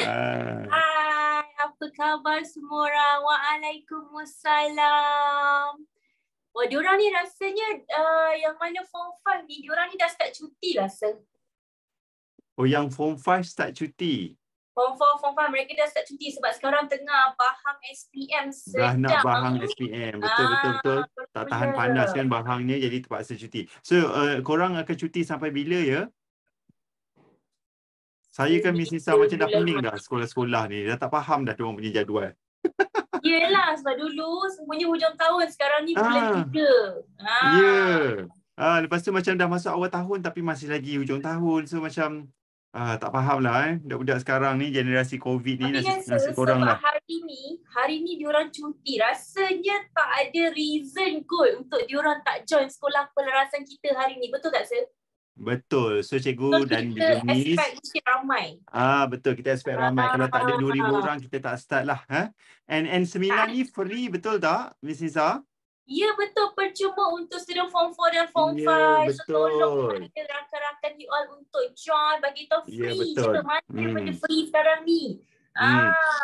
Ah. Hai, apa khabar semua orang? Waalaikumsalam. Wah, diorang ni rasanya yang mana form 5 ni, diorang ni dah start cuti rasa. Oh, yang form 5 start cuti. Form 4, form 5 mereka dah start cuti sebab sekarang tengah bahang SPM Dah nak sedang. bahang SPM. Betul. Tak tahan panas kan bahangnya, jadi terpaksa cuti. So, korang akan cuti sampai bila ya? Saya kan Miss Nisa macam dah pening dah sekolah-sekolah ni. Dah tak faham dah diorang punya jadual. Yelah, sebab dulu semuanya hujung tahun. Sekarang ni bulan 3. Ya. Lepas tu macam dah masuk awal tahun tapi masih lagi hujung tahun. So macam tak faham lah budak-budak sekarang ni, generasi COVID ni, Tapi nasib korang sebab lah. hari ni diorang cuti. Rasanya tak ada reason kot untuk diorang tak join sekolah pelarasan kita hari ni. Betul tak, Sir? Betul. So cikgu So, dan kita juga Miss. expect mesti ramai. Betul, kita expect ramai. Kalau tak ada 2,000 orang, kita tak start lah. And seminar ni free, betul tak, Miss Nisa? Ya, betul. Percuma untuk student form 4 dan form 5. Ya, So, tolong betul. ada rakan-rakan you all untuk join. Bagi tahu Ya, free je. betul. Mana benda free sekarang ni.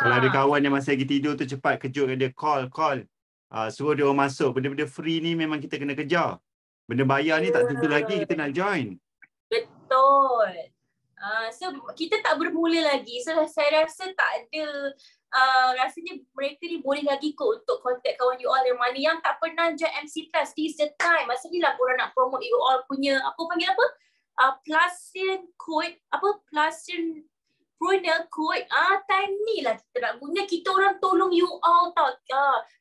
Kalau ada kawan yang masih lagi tidur tu, cepat kejut dia, call. Suruh dia orang masuk. Benda-benda free ni memang kita kena kejar. Benda bayar ni tak tentu lagi kita nak join. Betul. So kita tak bermula lagi. So saya rasa tak ada rasanya mereka ni boleh lagi kot untuk contact kawan you all yang mana yang tak pernah join MC Plus. This the time. Masa ni lah korang nak promote you all punya apa panggil apa? Plusian code, Plusian Brunel code. Time ni lah kita nak guna. Kita orang tolong you all tau.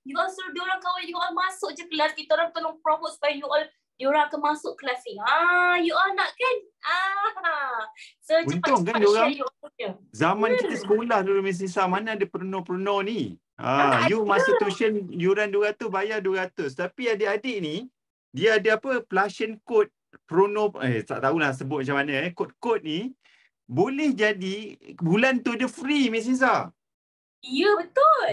You all suruh diorang kawan you all masuk je kelas. Kita orang tolong promote supaya you all diorang akan masuk kelas ni. You all nak kan? So Untung cepat-cepat kan diorang share you all punya. zaman kita sekolah dulu, Miss Nisa, mana ada perenur-perenur ni. You masuk tuition yuran 200, bayar 200. Tapi adik-adik ni, dia ada apa? Plusian code prono, tak tahulah sebut macam mana. Kod-kod ni, boleh jadi bulan tu dia free, Miss Nisa. Ya, betul.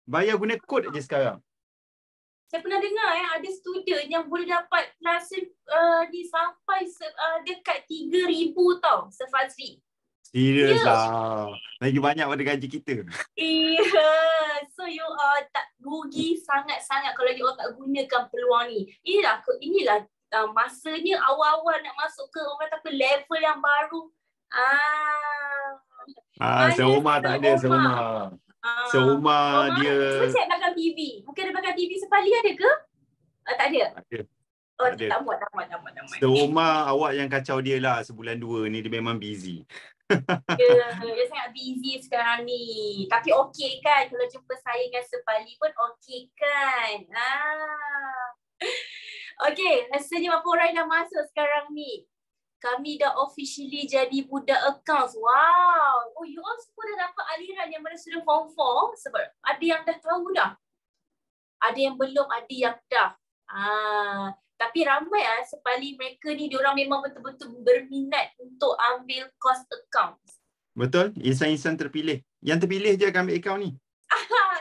Bayar guna kod aja sekarang. Saya pernah dengar ada student yang boleh dapat Plusian ni sampai dekat 3,000 tau, Sefazli. Serius lah. Lagi banyak pada gaji kita. So you all tak rugi sangat-sangat kalau you all tak gunakan peluang ni. Inilah masanya awal-awal nak masuk ke orang kata level yang baru. Seumah tak ada, seumah. Seumah dia. Cuba check belakang TV. Mungkin ada belakang TV Sepali ada ke? Tak ada? Ada. Tak muat. Seumah awak yang kacau dia lah sebulan 2 ni, dia memang busy. Dia sangat busy sekarang ni. Tapi okey kan kalau jumpa saya dengan Sepali pun okey kan? Okey, rasanya berapa orang dah masuk sekarang ni? Kami dah officially jadi budak accounts. Wow. Oh, you all semua dah dapat aliran yang mana sudah form 4? Sebab ada yang dah tahu dah. Ada yang belum, ada yang dah. Tapi ramai Sepali mereka ni, diorang memang betul-betul berminat untuk ambil course accounts. Betul, insan-insan terpilih. Yang terpilih je akan ambil account ni.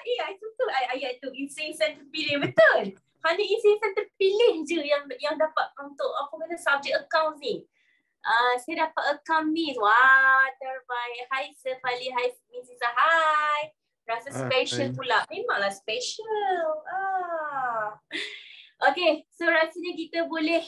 Itu tu ayat tu. Insan-insan terpilih, betul. Hanya insan-insan terpilih je yang dapat untuk subjek accounts ni. Saya dapat account ni. Wah, terbaik. Hai Sepali, hai Miss Nisa, hai. Rasa special pula. Memanglah special. Okay, so rasanya kita boleh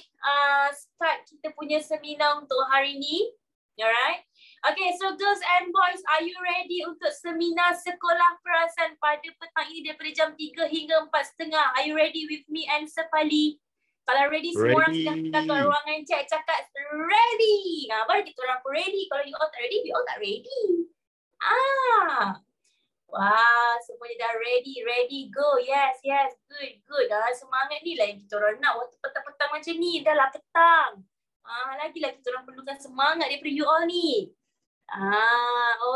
start kita punya seminar untuk hari ni. Alright. Okay, so girls and boys, are you ready untuk seminar sekolah perasan pada petang ini daripada jam 3 hingga 4.30? Are you ready with me and Sepali? Kalau ready, semua orang sudah kat ruangan chat cakap ready. Baru kita orang pun ready. Kalau you all tak ready, we all tak ready. Wah, semuanya dah ready, go. Yes, good. Semangat ni lah yang kita orang nak waktu petang-petang macam ni. Dah lah petang. Lagilah kita orang perlukan semangat daripada you all ni.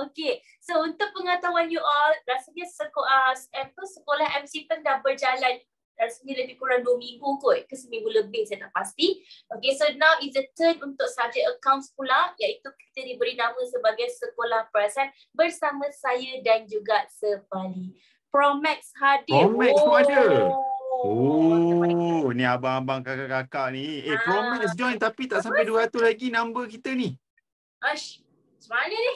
Okay. So untuk pengetahuan you all, rasanya sekolah MC Pen dah berjalan rasanya lebih kurang 2 minggu kot, ke seminggu lebih saya tak pasti. Okay, so now is the turn untuk subjek accounts pula, iaitu kita diberi nama sebagai sekolah perasan bersama saya dan juga Sepali. Promax hadir. Promax pun ada. Ni abang-abang kakak-kakak ni. Promax join tapi tak sampai 200 lagi number kita ni. Macam mana ni?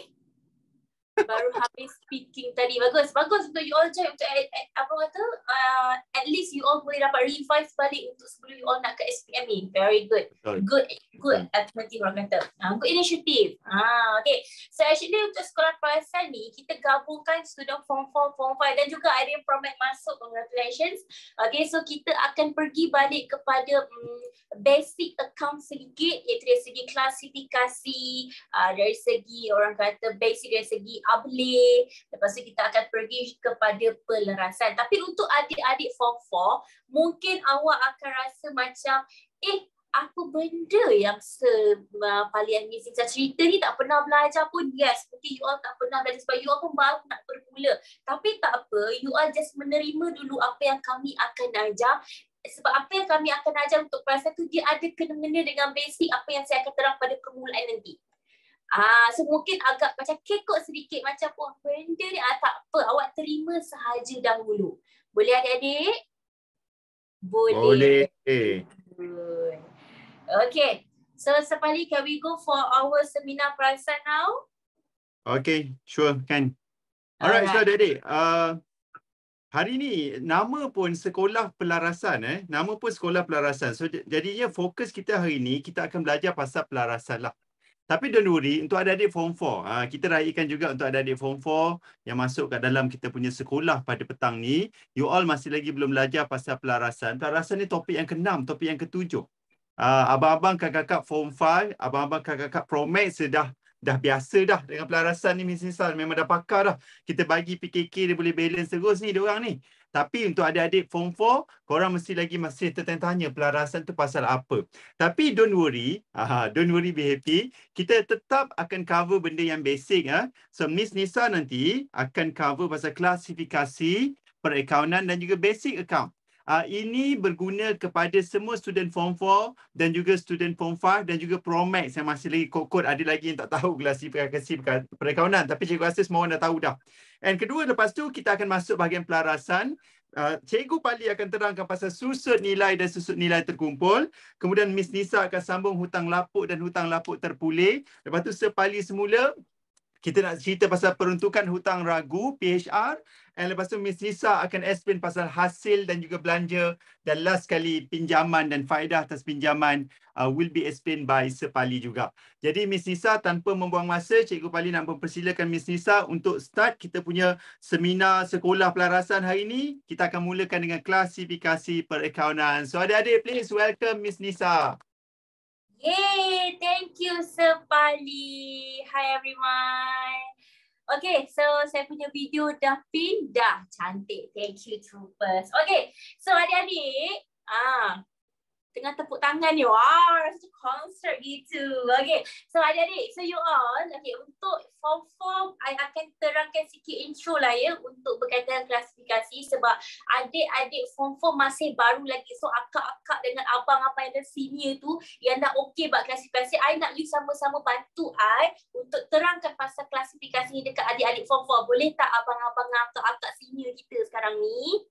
baru habis speaking tadi. Bagus untuk you all join untuk apa kata at least you all boleh dapat revise balik untuk sebelum you all nak ke SPM ni. Very good. Betul. Good alternative orang kata. Good initiative. Okay. So actually untuk sekolah perasan ni kita gabungkan student form 4, form 5 dan juga ada yang promet masuk. Congratulations. Okay, so kita akan pergi balik kepada basic account sedikit, iaitu dari segi klasifikasi, dari segi orang kata basic dari segi abli. Lepas tu kita akan pergi kepada pelarasan. Tapi untuk adik-adik form 4, mungkin awak akan rasa macam apa benda yang paling missing. Cerita ni tak pernah belajar pun. Yes, mungkin you all tak pernah belajar sebab you all pun baru nak bermula. Tapi tak apa, you all just menerima dulu apa yang kami akan ajar. Sebab apa yang kami akan ajar untuk perasan tu dia ada kena-mengena dengan basic apa yang saya akan terang pada permulaan nanti. So mungkin agak macam kekok sedikit macam benda ni tak apa, awak terima sahaja dahulu. Boleh adik-adik? Boleh. Good. Okay. So Sepali, can we go for our seminar perasan now? Okay, sure, kan. Alright, so adik-adik, hari ni nama pun sekolah pelarasan nama pun sekolah pelarasan. So jadinya fokus kita hari ni kita akan belajar pasal pelarasan lah. Tapi don't worry, untuk adik-adik form 4, kita raikan juga untuk adik-adik form 4 yang masuk kat dalam kita punya sekolah pada petang ni. You all masih lagi belum belajar pasal pelarasan. Pelarasan ni topik yang ke-6, topik yang ke-7. Abang-abang kakak-kakak form 5, abang-abang kakak-kakak Promax dah biasa dah dengan pelarasan ni, Miss Nisa. Memang dah pakar dah. Kita bagi PKK dia boleh balance terus ni diorang ni. Tapi untuk adik-adik form 4, korang masih tertanya-tanya pelarasan tu pasal apa. Tapi don't worry, be happy. Kita tetap akan cover benda yang basic. So Miss Nisa nanti akan cover pasal klasifikasi, perakaunan dan juga basic account. Ini berguna kepada semua student form 4 dan juga student form 5 dan juga Promax yang masih lagi kod-kod. Ada lagi yang tak tahu klasifikasi perakaunan, tapi cikgu rasa semua orang dah tahu dah. And kedua, lepas tu kita akan masuk bahagian pelarasan. Cikgu Pali akan terangkan pasal susut nilai dan susut nilai terkumpul. Kemudian Miss Nisa akan sambung hutang lapuk dan hutang lapuk terpulih. Lepas tu Sepali semula kita nak cerita pasal peruntukan hutang ragu, PHR. Dan lepas tu Miss Nisa akan explain pasal hasil dan juga belanja. Dan last kali pinjaman dan faedah atas pinjaman will be explained by Sepali juga. Jadi Miss Nisa, tanpa membuang masa, Cikgu Pali nak mempersilakan Miss Nisa untuk start kita punya seminar sekolah pelarasan hari ini. Kita akan mulakan dengan klasifikasi perakaunan. So adik-adik, please welcome Miss Nisa. Yay! Thank you, Sepali. Hi everyone. Okay, so saya punya video dah pindah. Cantik. Thank you, troopers. Okay, so adik-adik, tengah tepuk tangan ni. Wow, rasa concert gitu. Okay, so adik-adik, so you all, okay, untuk form 4, I akan terangkan sikit intro lah ya untuk berkaitan klasifikasi sebab adik-adik form 4 masih baru lagi. So akak-akak dengan abang-abang yang dah senior tu yang dah okay buat klasifikasi, I nak you sama-sama bantu I untuk terangkan pasal klasifikasi ni dekat adik-adik form 4. Boleh tak abang-abang akak-akak senior kita sekarang ni?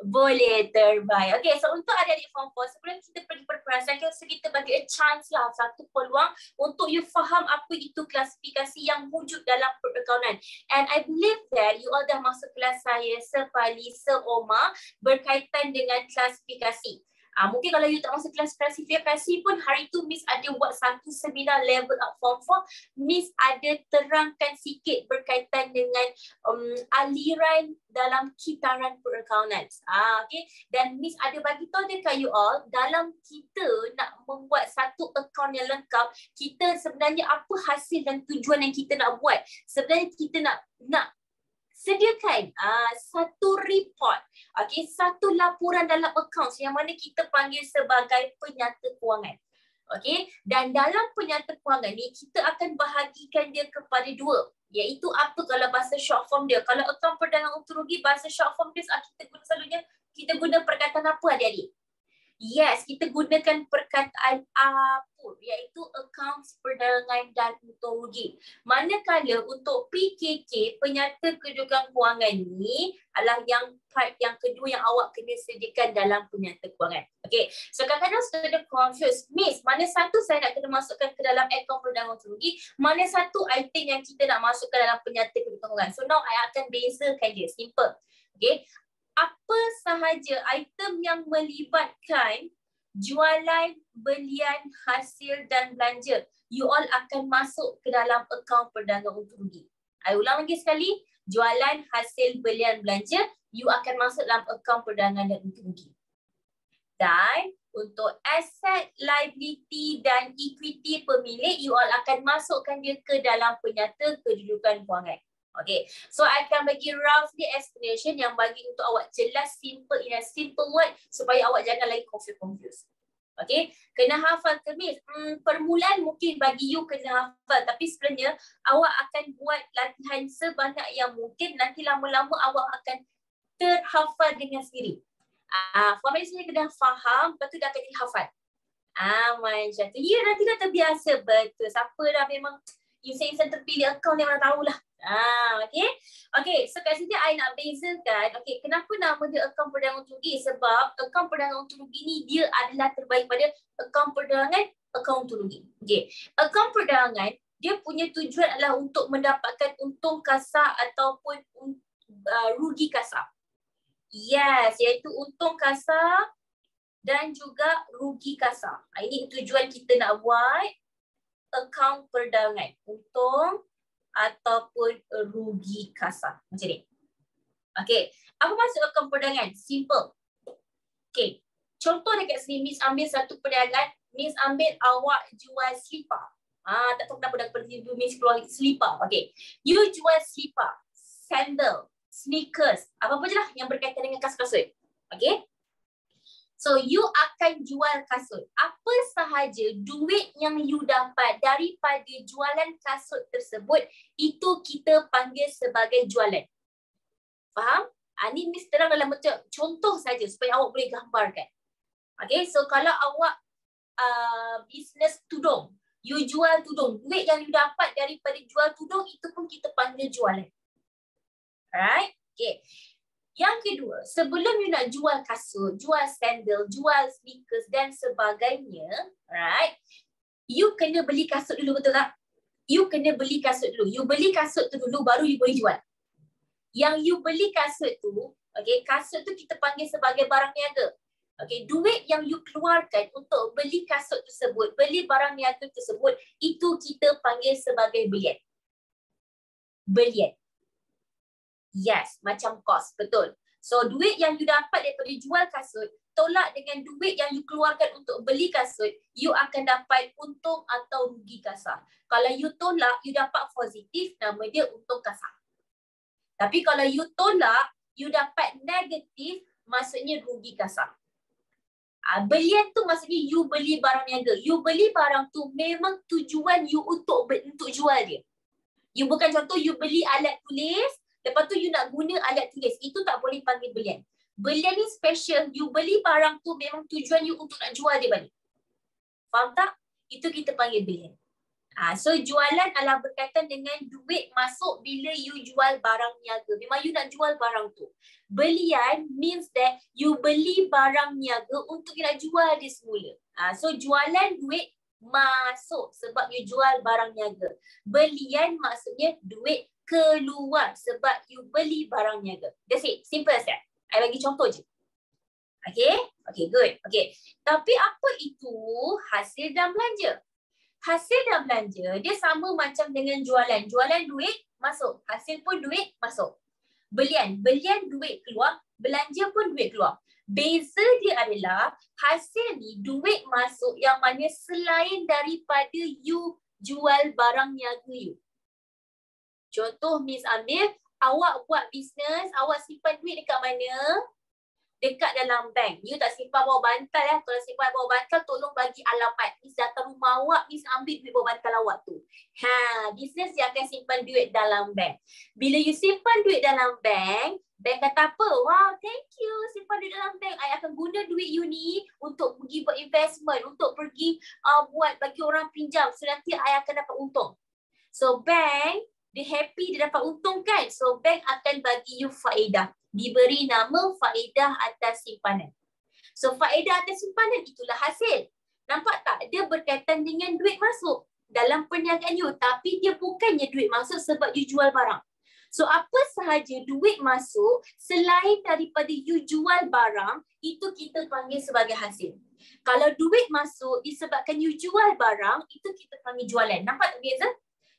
Boleh, terbaik. Okay, so untuk adik-adik form 4, sebelum kita pergi perperasan, kita bagi a chance lah, satu peluang untuk you faham apa itu klasifikasi yang wujud dalam perakaunan. And I believe that you all dah masuk kelas saya, Sepali, Seoma berkaitan dengan klasifikasi. Mungkin kalau you tak masuk kelas klasifikasi pun, hari tu Miss ada buat satu seminar level up form 4. Miss ada terangkan sikit berkaitan dengan aliran dalam kitaran perakaunan. Okay. Dan Miss ada bagi tahu dekat you all, dalam kita nak membuat satu akaun yang lengkap, kita sebenarnya apa hasil dan tujuan yang kita nak buat. Sebenarnya kita nak sediakan satu report, okay, satu laporan dalam akaun yang mana kita panggil sebagai penyata kewangan. Okay, dan dalam penyata kewangan ni kita akan bahagikan dia kepada dua, iaitu apa kalau bahasa short form dia. Kalau akaun perdagangan untung rugi, bahasa short form dia kita guna selalunya, kita guna perkataan apa adik-adik? Yes, kita gunakan perkataan apa, iaitu akaunts perdagangan dan untung rugi. Manakala untuk PKK, penyata kedudukan kewangan ni adalah yang part yang kedua yang awak kena sediakan dalam penyata kewangan. Okay, so kadang-kadang student confused, Miss, mana satu saya nak kena masukkan ke dalam akaun perdagangan untung rugi, mana satu item yang kita nak masukkan dalam penyata kedudukan kewangan. So now I akan bezakan dia, simple. Okay, apa sahaja item yang melibatkan jualan, belian, hasil dan belanja, you all akan masuk ke dalam akaun perdagangan untung rugi. I ulang lagi sekali, jualan, hasil, belian, belanja, you akan masuk dalam akaun perdagangan dan untung rugi. Dan untuk aset, liability dan equity pemilik, you all akan masukkan dia ke dalam penyata kedudukan kewangan. Okay, so I akan bagi roughly explanation yang bagi untuk awak jelas, simple in a simple word supaya awak jangan lagi confused. Okay, kena hafal ke Miss? Permulaan mungkin bagi you kena hafal, tapi sebenarnya awak akan buat latihan sebanyak yang mungkin, nanti lama-lama awak akan terhafal dengan sendiri. Formasi ni kena faham, lepas tu dah akan dihafal. Macam tu. Ya, nanti dah terbiasa, betul. Siapa dah memang insan-insan terpilih akaun dia mana tahulah. Okay, so kat sini I nak bezakan, okay, kenapa nama dia akaun perdagangan untung rugi? Sebab akaun perdagangan untung rugi ni dia adalah terbaik pada akaun perdagangan, akaun untung rugi. Okay, akaun perdagangan dia punya tujuan adalah untuk mendapatkan untung kasar ataupun rugi kasar. Yes, iaitu untung kasar dan juga rugi kasar. Ini tujuan kita nak buat akaun perdagangan, untung ataupun rugi kasar. Macam ni. Okay. Apa maksud akaun perdagangan? Simple. Okay. Contoh dekat sini, Miss ambil satu perdagangan. Miss ambil awak jual selipar. Tak tahu kenapa dah pergi Miss keluar selipar. Okay. You jual selipar, sandal, sneakers, apa-apa je lah yang berkaitan dengan kasut-kasut. Okay. So, you akan jual kasut. Apa sahaja duit yang you dapat daripada jualan kasut tersebut, itu kita panggil sebagai jualan. Faham? Ini Miss terang dalam bentuk contoh saja supaya awak boleh gambarkan. Okay, so kalau awak bisnes tudung, you jual tudung, duit yang you dapat daripada jual tudung, itu pun kita panggil jualan. Alright? Okay. Yang kedua, sebelum you nak jual kasut, jual sandal, jual sneakers dan sebagainya, right? You kena beli kasut dulu, betul tak? You kena beli kasut dulu. You beli kasut tu dulu, baru you boleh jual. Yang you beli kasut tu, okay, kasut tu kita panggil sebagai barang niaga. Okay, duit yang you keluarkan untuk beli kasut tersebut, beli barang niaga tersebut, itu kita panggil sebagai belian. Belian. Yes, macam kos, betul. So, duit yang you dapat daripada jual kasut, tolak dengan duit yang you keluarkan untuk beli kasut, you akan dapat untung atau rugi kasar. Kalau you tolak, you dapat positif, nama dia untung kasar. Tapi kalau you tolak, you dapat negatif, maksudnya rugi kasar. Belian tu maksudnya you beli barang niaga. You beli barang tu memang tujuan you untuk jual dia. You bukan contoh you beli alat tulis, lepas tu you nak guna alat tulis. Itu tak boleh panggil belian. Belian ni special. You beli barang tu memang tujuan you untuk nak jual dia balik. Faham tak? Itu kita panggil belian. So jualan adalah berkaitan dengan duit masuk bila you jual barang niaga. Memang you nak jual barang tu. Belian means that you beli barang niaga untuk you nak jual dia semula. So jualan duit masuk sebab you jual barang niaga. Belian maksudnya duit keluar sebab you beli barang niaga. That's it. Simple as that. I bagi contoh je. Okay? Okay, good. Okay. Tapi apa itu hasil dan belanja? Hasil dan belanja, dia sama macam dengan jualan. Jualan duit, masuk. Hasil pun duit, masuk. Belian. Belian duit keluar, belanja pun duit keluar. Beza dia adalah hasil ni duit masuk yang mana selain daripada you jual barang niaga you. Contoh Miss ambil, awak buat bisnes, awak simpan duit dekat mana? dekat dalam bank. You tak simpan bawah bantal ya. Kalau simpan bawah bantal, tolong bagi alamat. Miss datang rumah awak, Miss ambil duit bawah bantal awak tu. Business yang akan simpan duit dalam bank. Bila you simpan duit dalam bank, bank kata apa? Wow, thank you. Simpan duit dalam bank. I akan guna duit you ni untuk pergi buat investment, untuk pergi buat bagi orang pinjam. So nanti I akan dapat untung. So bank, dia happy dia dapat untung kan? So bank akan bagi you faedah. Diberi nama faedah atas simpanan. So faedah atas simpanan itulah hasil. Nampak tak? Dia berkaitan dengan duit masuk dalam perniagaan you. Tapi dia bukannya duit masuk sebab you jual barang. So apa sahaja duit masuk selain daripada you jual barang, itu kita panggil sebagai hasil. Kalau duit masuk disebabkan you jual barang, itu kita panggil jualan. Nampak tak beza?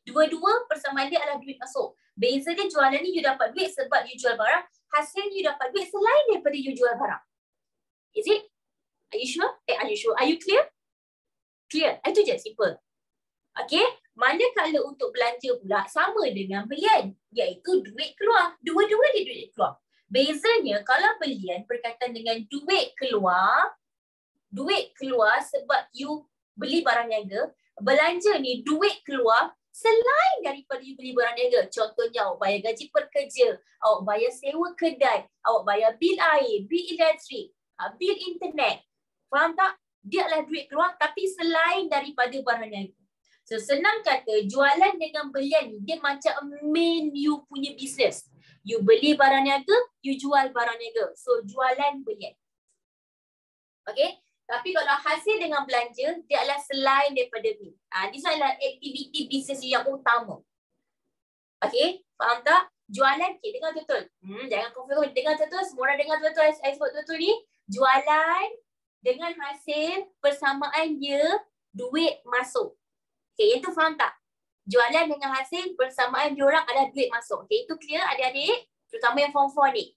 Dua-dua persamaan dia adalah duit masuk. Beza dia jualan ni you dapat duit sebab you jual barang. Hasil you dapat duit selain daripada you jual barang. Is it? Are you sure? Are you sure? Are you clear? Clear. Itu je, simple. Okay. Manakala untuk belanja pula sama dengan belian. Iaitu duit keluar. Dua-dua dia duit keluar. Bezanya kalau belian berkaitan dengan duit keluar sebab you beli barang niaga. Belanja ni duit keluar selain daripada you beli barang niaga. Contohnya awak bayar gaji pekerja, awak bayar sewa kedai, awak bayar bil air, bil elektrik, bil internet. Faham tak? Dia adalah duit keluar tapi selain daripada barang niaga. So senang kata, jualan dengan belian ni dia macam main you punya business. You beli barang niaga, you jual barang niaga. So jualan belian. Okay? Tapi kalau hasil dengan belanja, dia adalah selain daripada ni. This adalah aktiviti bisnes yang utama. Okay, faham tak? Jualan, okay, dengar betul. Jangan confuse. Dengar betul. Semua orang dengar betul. Saya sebut betul ni. Jualan dengan hasil persamaan dia duit masuk. Okay, yang tu faham tak? Jualan dengan hasil persamaan diorang adalah duit masuk. Okay, itu clear adik-adik? Terutama yang form 4 ni.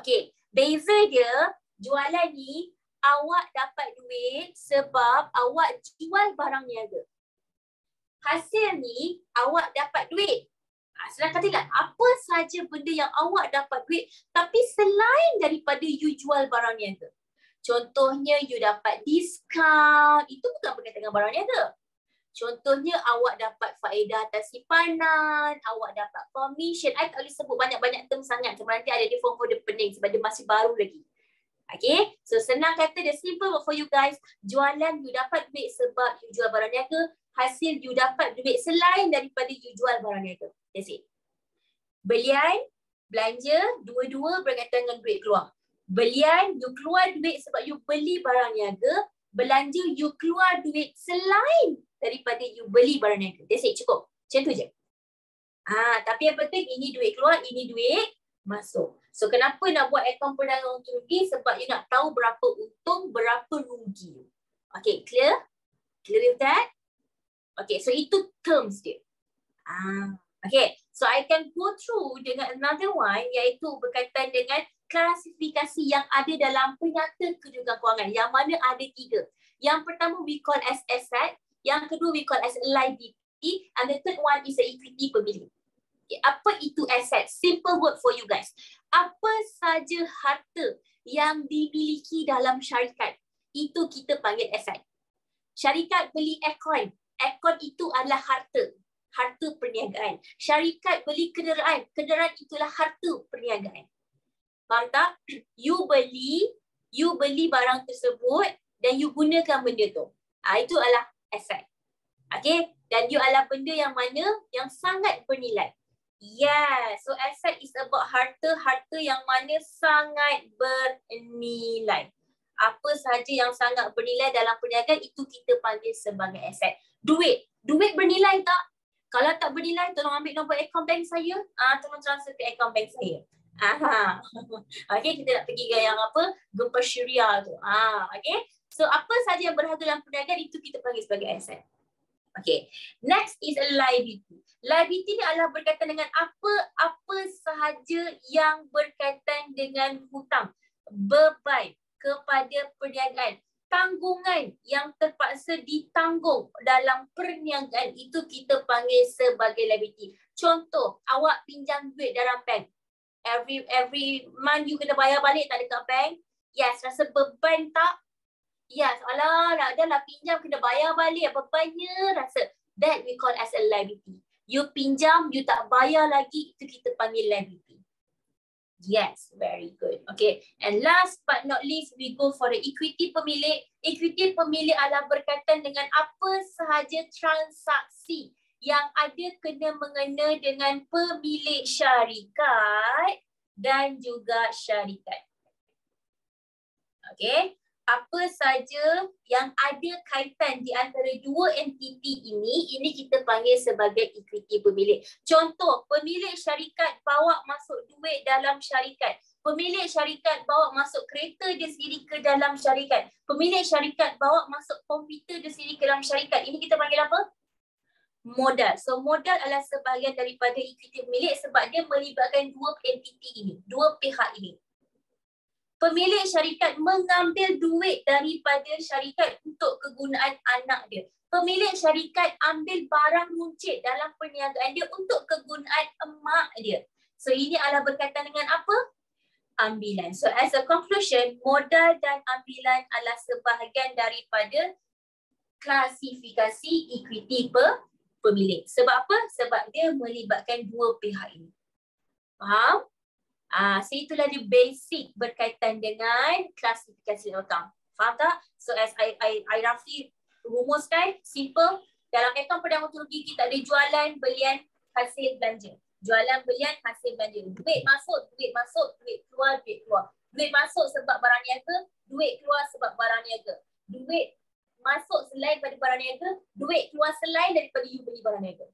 Okay, beza dia, jualan ni, awak dapat duit sebab awak jual barang niaga. Hasil ni awak dapat duit. Senang kata kan, apa saja benda yang awak dapat duit tapi selain daripada you jual barang niaga. Contohnya you dapat diskaun, itu bukan berkaitan dengan barang niaga. Contohnya awak dapat faedah atas simpanan, awak dapat commission. I tak boleh sebut banyak-banyak term sangat sebab nanti ada di form 4 dia pening sebab dia masih baru lagi. Okay, so senang kata the simple for you guys. Jualan you dapat duit sebab you jual barang niaga. Hasil you dapat duit selain daripada you jual barang niaga. That's it. Belian, belanja, dua-dua berkaitan dengan duit keluar. Belian, you keluar duit sebab you beli barang niaga. Belanja, you keluar duit selain daripada you beli barang niaga. That's it, cukup. Macam tu je. Tapi yang penting ini duit keluar, ini duit masuk. So kenapa nak buat akaun perdagangan untung rugi? Sebab you nak tahu berapa untung, berapa rugi. Okay, clear? Clear with that? Okay, so itu terms dia. Okay, so I can go through dengan another one iaitu berkaitan dengan klasifikasi yang ada dalam penyata kedudukan kewangan yang mana ada 3. Yang pertama we call as asset, yang kedua we call as liability, and the third one is a equity per billion. Okay, apa itu aset? Simple word for you guys. Apa saja harta yang dimiliki dalam syarikat, itu kita panggil aset. Syarikat beli aircon. Aircon itu adalah harta. Harta perniagaan. Syarikat beli kenderaan. Kenderaan itulah harta perniagaan. Faham tak? You beli barang tersebut dan you gunakan benda tu. Itu adalah aset. Okay? Dan you adalah benda yang mana yang sangat bernilai. Yes, so asset is about harta yang mana sangat bernilai. Apa sahaja yang sangat bernilai dalam perniagaan itu kita panggil sebagai aset. Duit bernilai tak? Kalau tak bernilai, tolong ambil nombor akaun bank saya. Tolong transfer ke akaun bank saya. Okay, kita nak pergi ke yang apa? Gempa Syria tu. Okay, so apa sahaja yang berharga dalam perniagaan itu kita panggil sebagai aset. Okay, next is a liability. Liability ni adalah berkaitan dengan apa sahaja yang berkaitan dengan hutang, beban kepada perniagaan, tanggungan yang terpaksa ditanggung dalam perniagaan itu kita panggil sebagai liability. Contoh, awak pinjam duit dalam bank. Every month you kena bayar balik tak dekat bank. Yes, rasa beban tak? Yes, alah, dah lah pinjam kena bayar balik. Bebannya rasa. That we call as a liability. You pinjam, you tak bayar lagi, itu kita panggil liability. Yes, very good. Okay, and last but not least, we go for the equity pemilik. Equity pemilik adalah berkaitan dengan apa sahaja transaksi yang ada kena mengena dengan pemilik syarikat dan juga syarikat. Okay, apa saja yang ada kaitan di antara dua entiti ini kita panggil sebagai equity pemilik. Contoh, pemilik syarikat bawa masuk duit dalam syarikat. Pemilik syarikat bawa masuk kereta dia sendiri ke dalam syarikat. Pemilik syarikat bawa masuk komputer dia sendiri ke dalam syarikat. Ini kita panggil apa? Modal. So, modal adalah sebahagian daripada equity pemilik sebab dia melibatkan dua entiti ini, dua pihak ini. Pemilik syarikat mengambil duit daripada syarikat untuk kegunaan anak dia. Pemilik syarikat ambil barang runcit dalam perniagaan dia untuk kegunaan emak dia. So ini adalah berkaitan dengan apa? Ambilan. So as a conclusion, modal dan ambilan adalah sebahagian daripada klasifikasi equity pemilik. Sebab apa? Sebab dia melibatkan dua pihak ini. Faham? So itulah dia basic berkaitan dengan klasifikasi account. Faham tak? So as I roughly rumuskan, simple. Dalam akaun perdana rugi kita ada jualan, belian, hasil belanja. Jualan, belian, hasil belanja. Duit masuk, duit keluar, duit keluar. Duit masuk sebab barang niaga, duit keluar sebab barang niaga. Duit masuk selain daripada barang niaga, duit keluar selain daripada you beli barang niaga.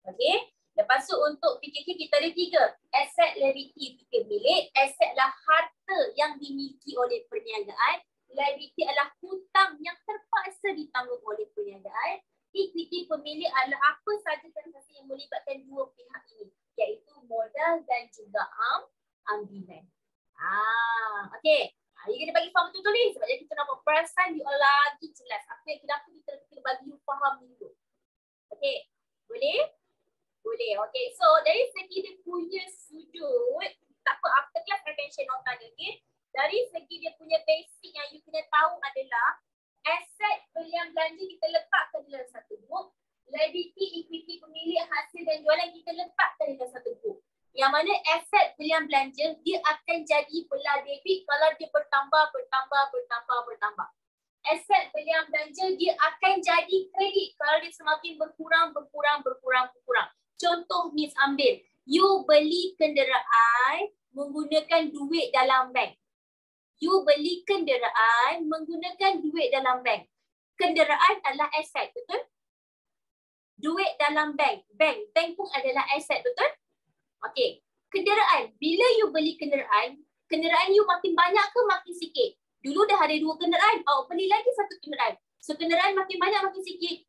Okay? Lepas tu untuk PKK kita ada 3. Aset, liability, pemilik. Aset adalah harta yang dimiliki oleh perniagaan. Liability adalah hutang yang terpaksa ditanggung oleh perniagaan. Equity pemilik adalah apa sahaja transaksi yang melibatkan dua pihak ini, iaitu modal dan juga ambilan. Okay. You kena bagi faham betul-betul ni sebab jadi kita nak perasan you lagi jelas. Apa yang kita bagi you faham dulu. Okay. Boleh? Boleh. Okay. So dari segi dia punya sudut, tak apa, after class I akan share notanya. Okay. Dari segi dia punya basic yang you kena tahu adalah aset belian belanja kita letakkan dalam satu book. Liability, equity, pemilik, hasil dan jualan kita letakkan dalam satu book. Yang mana aset belian belanja dia akan jadi belah debit kalau dia bertambah. Aset belian belanja dia akan jadi kredit kalau dia semakin berkurang. Contoh Miss ambil, you beli kenderaan menggunakan duit dalam bank. You beli kenderaan menggunakan duit dalam bank. Kenderaan adalah aset, betul? Duit dalam bank. Bank pun adalah aset, betul? Okey. Kenderaan. Bila you beli kenderaan you makin banyak ke makin sikit? Dulu dah ada 2 kenderaan, beli lagi 1 kenderaan. So kenderaan makin banyak makin sikit?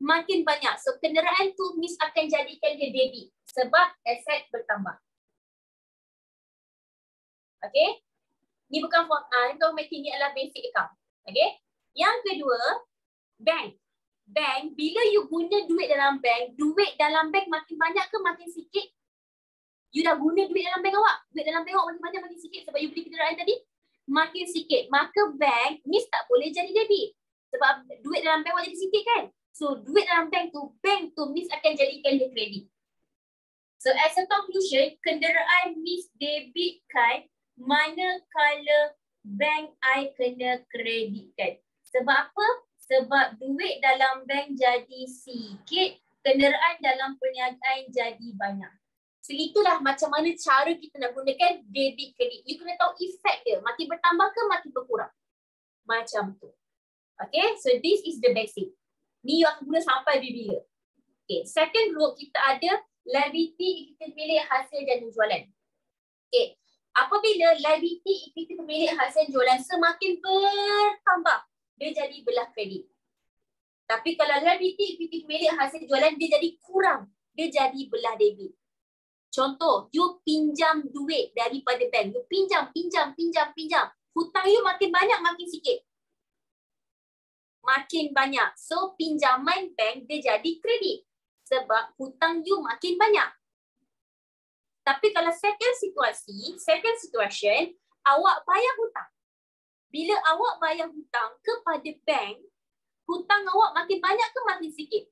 Makin banyak. So kenderaan tu Miss akan jadikan dia debit sebab aset bertambah. Okey? Ni bukan making, ni adalah basic account. Okey? Yang kedua, bank. Bank, bila you guna duit dalam bank makin banyak ke makin sikit? You dah guna duit dalam bank awak. Duit dalam bank awak makin banyak makin sikit sebab you beli kenderaan tadi. Makin sikit. Maka bank, Miss tak boleh jadi debit. Sebab duit dalam bank awak jadi sikit kan? So duit dalam bank tu Miss akan jadikan dia kredit. So as a conclusion, kenderaan Miss debitkan manakala bank I kena kreditkan. Sebab apa? Sebab duit dalam bank jadi sikit, kenderaan dalam perniagaan jadi banyak. So itulah macam mana cara kita nak gunakan debit kredit. You kena tahu efek dia. Makin bertambah ke makin berkurang. Macam tu. Okay, so this is the basic. Ni you akan guna sampai bila. Okay, second group kita ada liability, equity pemilik, hasil dan jualan. Okay, apabila liability, equity pemilik, hasil dan jualan semakin bertambah, dia jadi belah kredit. Tapi kalau liability, equity pemilik, hasil jualan dia jadi kurang, dia jadi belah debit. Contoh, you pinjam duit daripada bank. You pinjam. Hutang you makin banyak, makin sikit. Makin banyak. So, pinjaman bank dia jadi kredit. Sebab hutang you makin banyak. Tapi kalau second situation, awak bayar hutang. Bila awak bayar hutang kepada bank, hutang awak makin banyak ke makin sikit?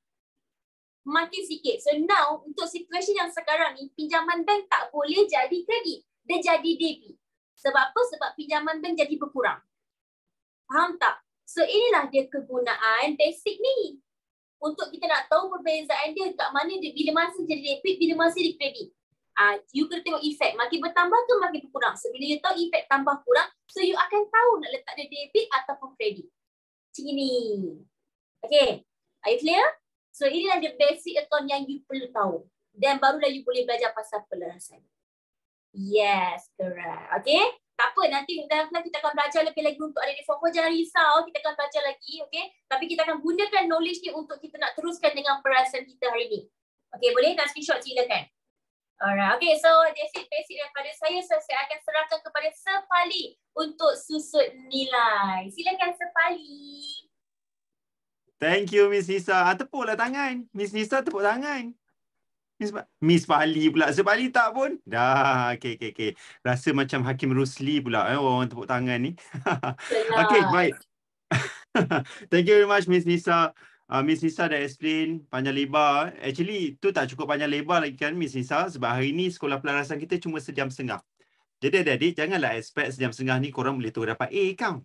Makin sikit. So now, untuk situasi yang sekarang ni, pinjaman bank tak boleh jadi kredit. Dia jadi debit. Sebab apa? Sebab pinjaman bank jadi berkurang. Faham tak? So inilah dia kegunaan basic ni. Untuk kita nak tahu perbezaan dia kat mana dia, bila masa jadi debit, bila masa dia kredit. You kena tengok efek. Makin bertambah ke makin berkurang. So bila you tahu efek tambah kurang, so you akan tahu nak letak dia debit ataupun kredit. Macam ni. Okay. Are you clear? So inilah the basic account yang you perlu tahu. Dan barulah you boleh belajar pasal pelarasan. Yes, correct. Okay. Tak apa, nanti dalam kelas kita akan belajar lebih lagi untuk adik-adik form 4. Jangan risau, kita akan belajar lagi. Okay. Tapi kita akan gunakan knowledge ni untuk kita nak teruskan dengan perasaan kita hari ni. Okay, boleh? Nak screenshot silakan. Alright, okay, so that's it basic daripada saya. So, saya akan serahkan kepada Sepali untuk susut nilai. Silakan Sepali. Thank you Miss Nisa. Tepuklah tangan. Miss Nisa tepuk tangan. Miss Pali pula. Sepali tak pun. Dah, okay. Rasa macam Hakim Rusli pula orang tepuk tangan ni. Okay, baik. Thank you very much Miss Nisa. Miss Nisa dah explain panjang lebar. Actually, tu tak cukup panjang lebar lagi kan Miss Nisa. Sebab hari ni sekolah pelarasan kita cuma sejam setengah. Jadi adik-adik, janganlah expect sejam setengah ni korang boleh terus dapat A kau.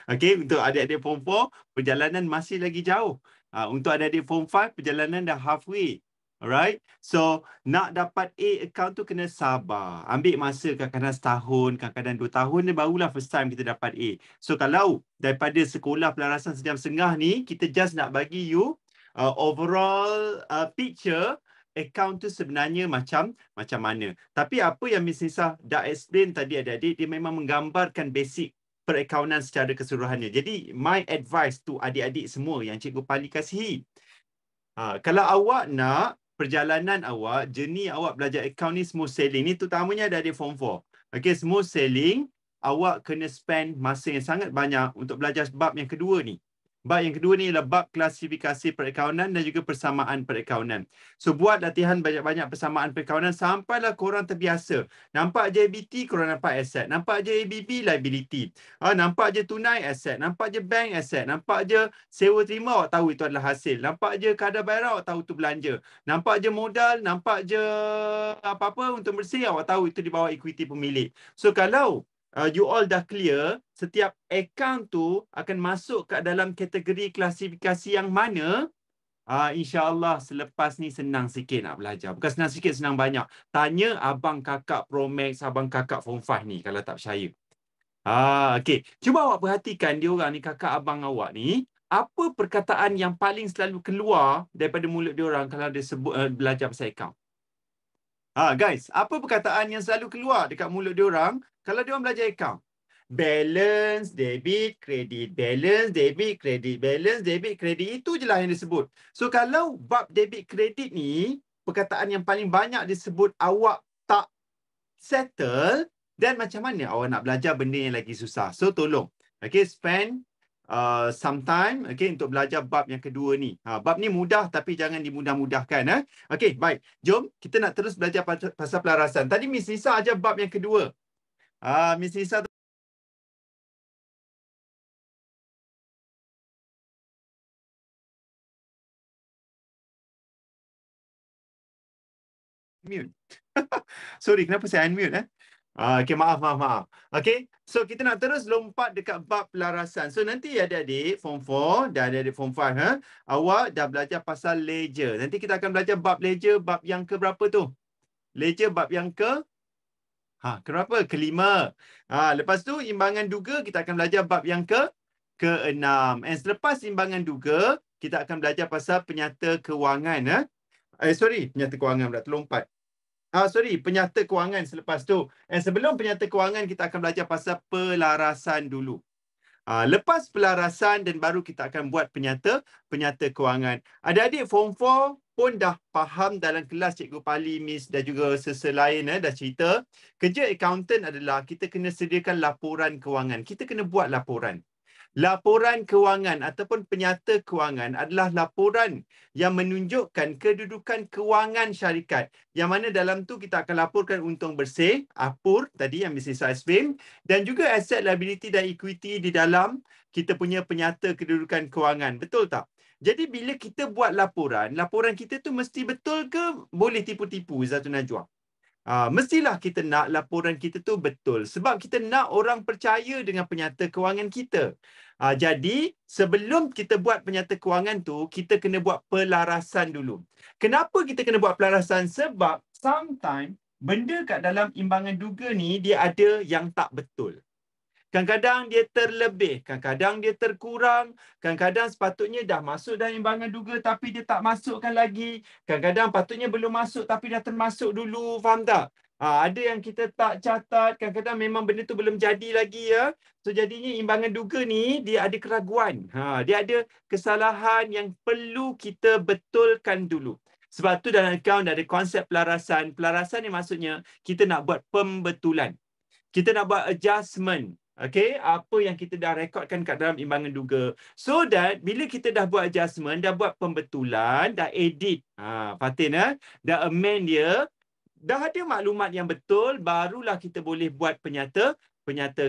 Okay, untuk adik-adik form 4, perjalanan masih lagi jauh. Untuk adik-adik form 5, perjalanan dah halfway. Alright, so nak dapat A account tu kena sabar. Ambil masa kadang-kadang setahun, kadang-kadang 2 tahun ni barulah first time kita dapat A. So kalau daripada sekolah pelarasan sejam setengah ni, kita just nak bagi you overall picture account tu sebenarnya macam mana. Tapi apa yang Miss Nisa dah explain tadi adik-adik, dia memang menggambarkan basic perakaunan secara keseluruhannya. Jadi my advice tu adik-adik semua yang Cikgu Pali kasihi. Kalau awak nak perjalanan awak, journey awak belajar account ni smooth sailing ni, terutamanya adik-adik form 4. Okay, smooth sailing, awak kena spend masa yang sangat banyak untuk belajar bab yang kedua ni. Bab yang kedua ni ialah bab klasifikasi perakaunan dan juga persamaan perakaunan. So buat latihan banyak-banyak persamaan perakaunan sampailah korang terbiasa. Nampak je ABT, korang nampak aset. Nampak je ABB, liability. Nampak je tunai, aset. Nampak je bank, aset. Nampak je sewa terima, awak tahu itu adalah hasil. Nampak je kadar bayar, awak tahu itu belanja. Nampak je modal, nampak je apa-apa untuk bersih, awak tahu itu di bawah equity pemilik. So kalau you all dah clear, setiap account tu akan masuk ke dalam kategori klasifikasi yang mana, insyaAllah selepas ni senang sikit nak belajar. Bukan senang sikit, senang banyak. Tanya abang kakak Promax, abang kakak Form 5 ni kalau tak percaya. Okay. Cuba awak perhatikan dia orang ni, kakak abang awak ni, apa perkataan yang paling selalu keluar daripada mulut dia orang kalau dia sebut belajar pasal account? Guys, apa perkataan yang selalu keluar dekat mulut dia orang kalau dia orang belajar account? Balance, debit, credit. Balance, debit, credit. Balance, debit, credit. Itu je lah yang disebut. So kalau bab debit credit ni, perkataan yang paling banyak disebut awak tak settle, dan macam mana awak nak belajar benda yang lagi susah. So tolong, okay, spend some time, okay, untuk belajar bab yang kedua ni. Bab ni mudah tapi jangan dimudah-mudahkan. Okay, baik. Jom kita nak terus belajar pasal pelarasan. Tadi Miss Nisa ajar bab yang kedua. Miss Nisa mute. Sorry, kenapa saya unmute? Okay, maaf. Okay, so kita nak terus lompat dekat bab pelarasan. So nanti adik-adik Form 4 dan adik-adik Form 5, awak dah belajar pasal ledger. Nanti kita akan belajar bab ledger, bab yang ke berapa tu? Ledger bab yang ke? Kenapa? Kelima. Lepas tu imbangan duga, kita akan belajar bab yang ke-6. And selepas imbangan duga, kita akan belajar pasal penyata kewangan. Penyata kewangan pula terlompat. Penyata kewangan selepas tu. And sebelum penyata kewangan, kita akan belajar pasal pelarasan dulu. Lepas pelarasan dan baru kita akan buat penyata kewangan. Adik-adik Form 4 pun dah faham dalam kelas Cikgu Pali, Miss dan juga selain dah cerita. Kerja accountant adalah kita kena sediakan laporan kewangan. Kita kena buat laporan. Laporan kewangan ataupun penyata kewangan adalah laporan yang menunjukkan kedudukan kewangan syarikat. Yang mana dalam tu kita akan laporkan untung bersih, APUR tadi yang bisnes aiskrim, dan juga aset, liability dan equity di dalam kita punya penyata kedudukan kewangan. Betul tak? Jadi bila kita buat laporan, laporan kita tu mesti betul ke boleh tipu-tipu, Zatun Najwa? Mestilah kita nak laporan kita tu betul sebab kita nak orang percaya dengan penyata kewangan kita. Jadi sebelum kita buat penyata kewangan tu, kita kena buat pelarasan dulu. Kenapa kita kena buat pelarasan? Sebab sometimes benda kat dalam imbangan duga ni dia ada yang tak betul. Kadang-kadang dia terlebih, kadang-kadang dia terkurang, kadang-kadang sepatutnya dah masuk dalam imbangan duga tapi dia tak masukkan lagi. Kadang-kadang patutnya belum masuk tapi dah termasuk dulu, faham tak? Ada yang kita tak catat, kadang-kadang memang benda tu belum jadi lagi ya. So jadinya imbangan duga ni dia ada keraguan. Dia ada kesalahan yang perlu kita betulkan dulu. Sebab tu dalam akaun ada konsep pelarasan. Pelarasan ni maksudnya kita nak buat pembetulan. Kita nak buat adjustment. Okay, apa yang kita dah rekodkan kat dalam imbangan duga. So that bila kita dah buat adjustment, dah buat pembetulan, dah edit. Fatin dah amend dia, dah ada maklumat yang betul, barulah kita boleh buat penyata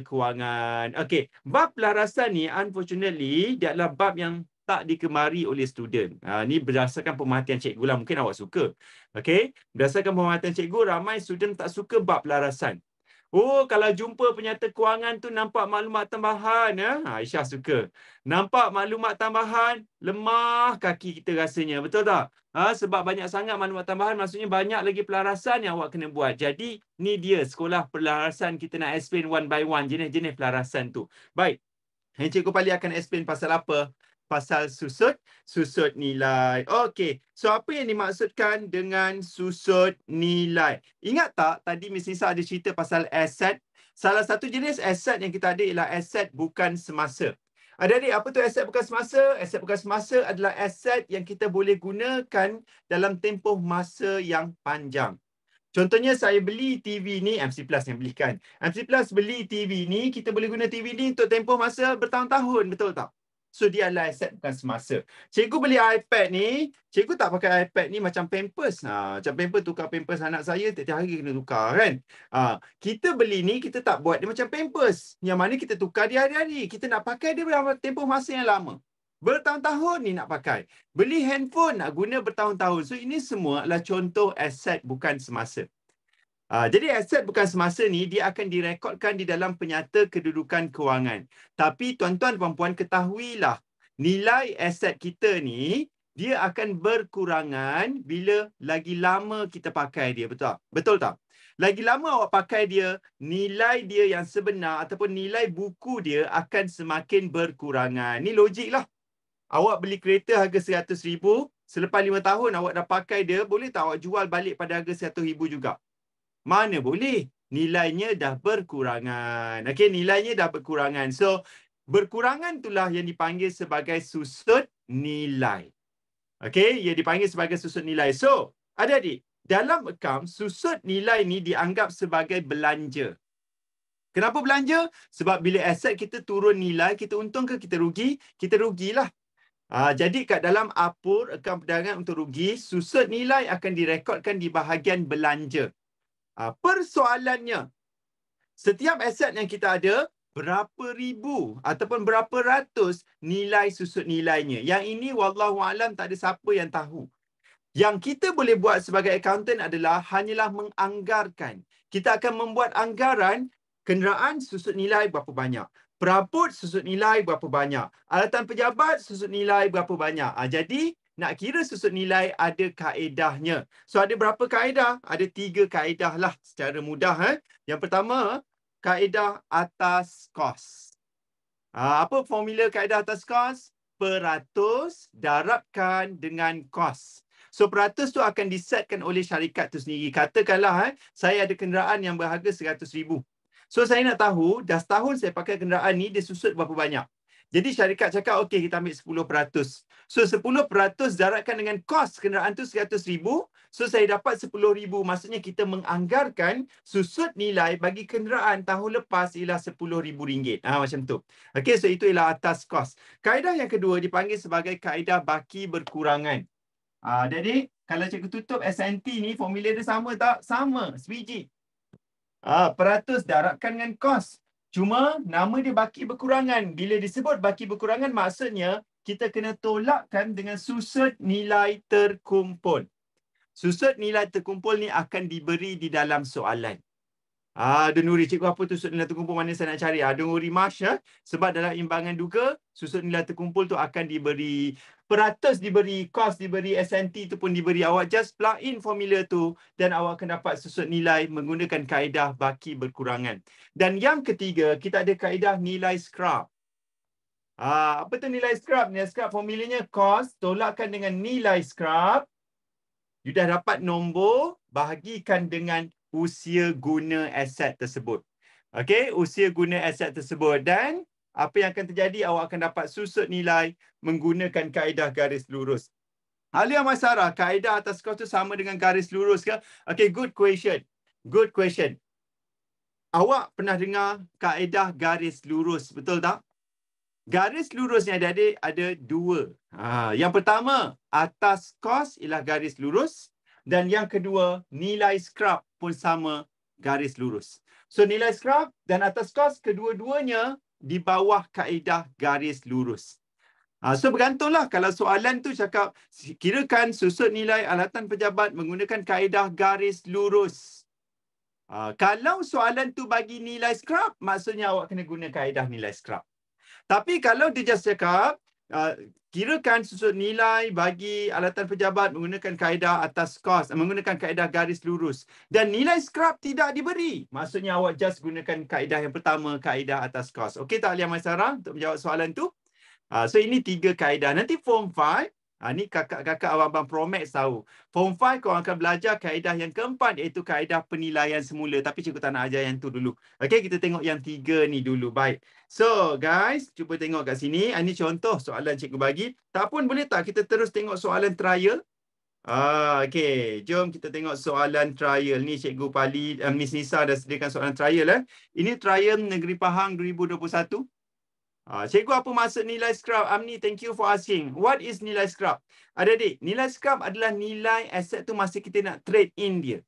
kewangan. Okay, bab pelarasan ni unfortunately dia adalah bab yang tak dikemari oleh student. Ni berdasarkan pemerhatian cikgu lah. Mungkin awak suka. Okay, berdasarkan pemerhatian cikgu, ramai student tak suka bab pelarasan. Oh, kalau jumpa penyata kewangan tu nampak maklumat tambahan. Aisyah suka. Nampak maklumat tambahan, lemah kaki kita rasanya. Betul tak? Sebab banyak sangat maklumat tambahan, maksudnya banyak lagi pelarasan yang awak kena buat. Jadi, ni dia sekolah pelarasan. Kita nak explain one by one jenis-jenis pelarasan tu. Baik. Cikgu Pali akan explain pasal apa? Pasal susut nilai. Okey. So apa yang dimaksudkan dengan susut nilai? Ingat tak tadi Miss Nisa ada cerita pasal aset? Salah satu jenis aset yang kita ada ialah aset bukan semasa. Adik-adik, apa tu aset bukan semasa? Aset bukan semasa adalah aset yang kita boleh gunakan dalam tempoh masa yang panjang. Contohnya saya beli TV ni, MC Plus yang belikan. MC Plus beli TV ni, kita boleh guna TV ni untuk tempoh masa bertahun-tahun, betul tak? So dia adalah aset bukan semasa. Cikgu beli iPad ni, cikgu tak pakai iPad ni macam Pampers. Macam Pampers, tukar Pampers anak saya, tiap-tiap hari kena tukar kan. Kita beli ni, kita tak buat dia macam Pampers. Yang mana kita tukar dia hari-hari. Kita nak pakai dia dalam tempoh masa yang lama. Bertahun-tahun ni nak pakai. Beli handphone nak guna bertahun-tahun. So ini semua adalah contoh aset bukan semasa. Jadi aset bukan semasa ni dia akan direkodkan di dalam penyata kedudukan kewangan. Tapi tuan-tuan dan puan-puan ketahuilah nilai aset kita ni dia akan berkurangan bila lagi lama kita pakai dia. Betul tak? Betul tak? Lagi lama awak pakai dia, nilai dia yang sebenar ataupun nilai buku dia akan semakin berkurangan. Ni logik lah. Awak beli kereta harga RM100,000, selepas 5 tahun awak dah pakai dia, boleh tak awak jual balik pada harga RM100,000 juga? Mana boleh? Nilainya dah berkurangan. Okey, nilainya dah berkurangan. So, berkurangan itulah yang dipanggil sebagai susut nilai. Okey, ia dipanggil sebagai susut nilai. So, adik-adik, dalam akaun, susut nilai ni dianggap sebagai belanja. Kenapa belanja? Sebab bila aset kita turun nilai, kita untung ke kita rugi? Kita rugilah. Jadi kat dalam APUR, akaun perdagangan untuk rugi, susut nilai akan direkodkan di bahagian belanja. Persoalannya, setiap aset yang kita ada, berapa ribu ataupun berapa ratus nilai susut nilainya. Yang ini wallahualam tak ada siapa yang tahu. Yang kita boleh buat sebagai accountant adalah hanyalah menganggarkan. Kita akan membuat anggaran kenderaan susut nilai berapa banyak. Perabot susut nilai berapa banyak. Alatan pejabat susut nilai berapa banyak. Jadi, nak kira susut nilai ada kaedahnya. So ada berapa kaedah? Ada 3 kaedah lah secara mudah. Yang pertama, kaedah atas kos. Apa formula kaedah atas kos? Peratus darabkan dengan kos. So peratus tu akan disetkan oleh syarikat tu sendiri. Katakanlah saya ada kenderaan yang berharga RM100,000. So saya nak tahu dah setahun saya pakai kenderaan ni dia susut berapa banyak. Jadi syarikat cakap okey kita ambil 10%. So 10% darabkan dengan kos kenderaan tu RM100,000. So saya dapat 10,000. Maksudnya kita menganggarkan susut nilai bagi kenderaan tahun lepas ialah RM10,000. Macam tu. Okey, so itu ialah atas kos. Kaedah yang kedua dipanggil sebagai kaedah baki berkurangan. Jadi kalau cikgu tutup SNT ni formula dia sama tak? Sama, sebiji. Peratus darabkan dengan kos. Cuma nama dia baki berkurangan. Bila disebut baki berkurangan maksudnya kita kena tolakkan dengan susut nilai terkumpul. Susut nilai terkumpul ni akan diberi di dalam soalan. Don't worry, cikgu apa tu susut nilai terkumpul mana saya nak cari? Don't worry Mash, sebab dalam imbangan duga, susut nilai terkumpul tu akan diberi peratus, diberi kos, diberi SNT tu pun diberi. Awak just plug in formula tu dan awak akan dapat susut nilai menggunakan kaedah baki berkurangan. Dan yang ketiga, kita ada kaedah nilai scrap. Apa tu nilai scrap? Nilai scrap formulanya kos tolakkan dengan nilai scrap. You dah dapat nombor, bahagikan dengan usia guna aset tersebut. Okey, usia guna aset tersebut. Dan apa yang akan terjadi? Awak akan dapat susut nilai menggunakan kaedah garis lurus. Alia Masyarah, kaedah atas kos tu sama dengan garis lurus ke? Okey, good question. Good question. Awak pernah dengar kaedah garis lurus, betul tak? Garis lurus ni adik-adik ada dua. Yang pertama, atas kos ialah garis lurus. Dan yang kedua, nilai scrap pun sama garis lurus. So nilai scrap dan atas kos kedua-duanya di bawah kaedah garis lurus. So bergantunglah kalau soalan tu cakap kirakan susut nilai alatan pejabat menggunakan kaedah garis lurus. Kalau soalan tu bagi nilai scrap, maksudnya awak kena guna kaedah nilai scrap. Tapi kalau dia just cakap, kirakan susut nilai bagi alatan pejabat menggunakan kaedah atas kos, menggunakan kaedah garis lurus. Dan nilai scrap tidak diberi. Maksudnya awak just gunakan kaedah yang pertama, kaedah atas kos. Okey tak Alia Masyarah untuk menjawab soalan tu? So ini 3 kaedah. Nanti form 5, ni kakak-kakak abang-abang Promax tahu. Form 5 korang akan belajar kaedah yang keempat iaitu kaedah penilaian semula. Tapi cikgu tak nak ajar yang tu dulu. Okey, kita tengok yang 3 ni dulu. Baik. So guys, cuba tengok kat sini. Ini contoh soalan cikgu bagi. Tak pun boleh tak kita terus tengok soalan trial? Okey, jom kita tengok soalan trial. Ni Cikgu Pali, Miss Nisa dah sediakan soalan trial. Ini trial Negeri Pahang 2021. Cikgu, apa maksud nilai scrap? Amni, thank you for asking. What is nilai scrap? Adik-adik, nilai scrap adalah nilai aset tu masa kita nak trade in dia.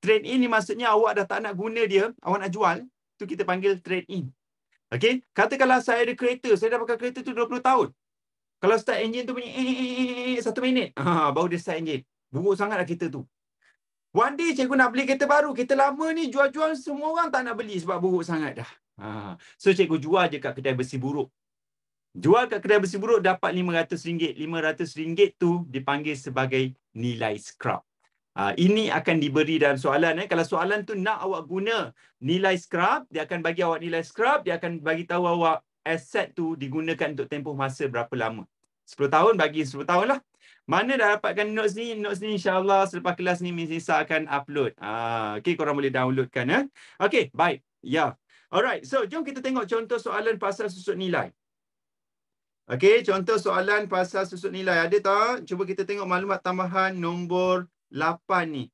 Trade in ni maksudnya awak dah tak nak guna dia, awak nak jual, tu kita panggil trade in. Okey, katakanlah saya ada kereta, saya dah pakai kereta tu 20 tahun. Kalau start engine tu bunyi 1 minit, baru dia start engine. Buruk sangatlah kereta tu. One day cikgu nak beli kereta baru, kereta lama ni jual-jual semua orang tak nak beli sebab buruk sangat dah. So cikgu jual je kat kedai besi buruk. Jual kat kedai besi buruk dapat RM500. RM500 tu dipanggil sebagai nilai scrap. Ini akan diberi dalam soalan. Kalau soalan tu nak awak guna nilai scrap, dia akan bagi awak nilai scrap, dia akan bagi tahu awak aset tu digunakan untuk tempoh masa berapa lama. 10 tahun bagi 10 tahun lah. Mana dah dapatkan notes ni? Notes ni insyaAllah selepas kelas ni Miss Nisa akan upload. Okey, korang boleh downloadkan. Okey, baik. Ya. Alright, so jom kita tengok contoh soalan pasal susut nilai. Okey, contoh soalan pasal susut nilai. Ada tak? Cuba kita tengok maklumat tambahan nombor 8 ni.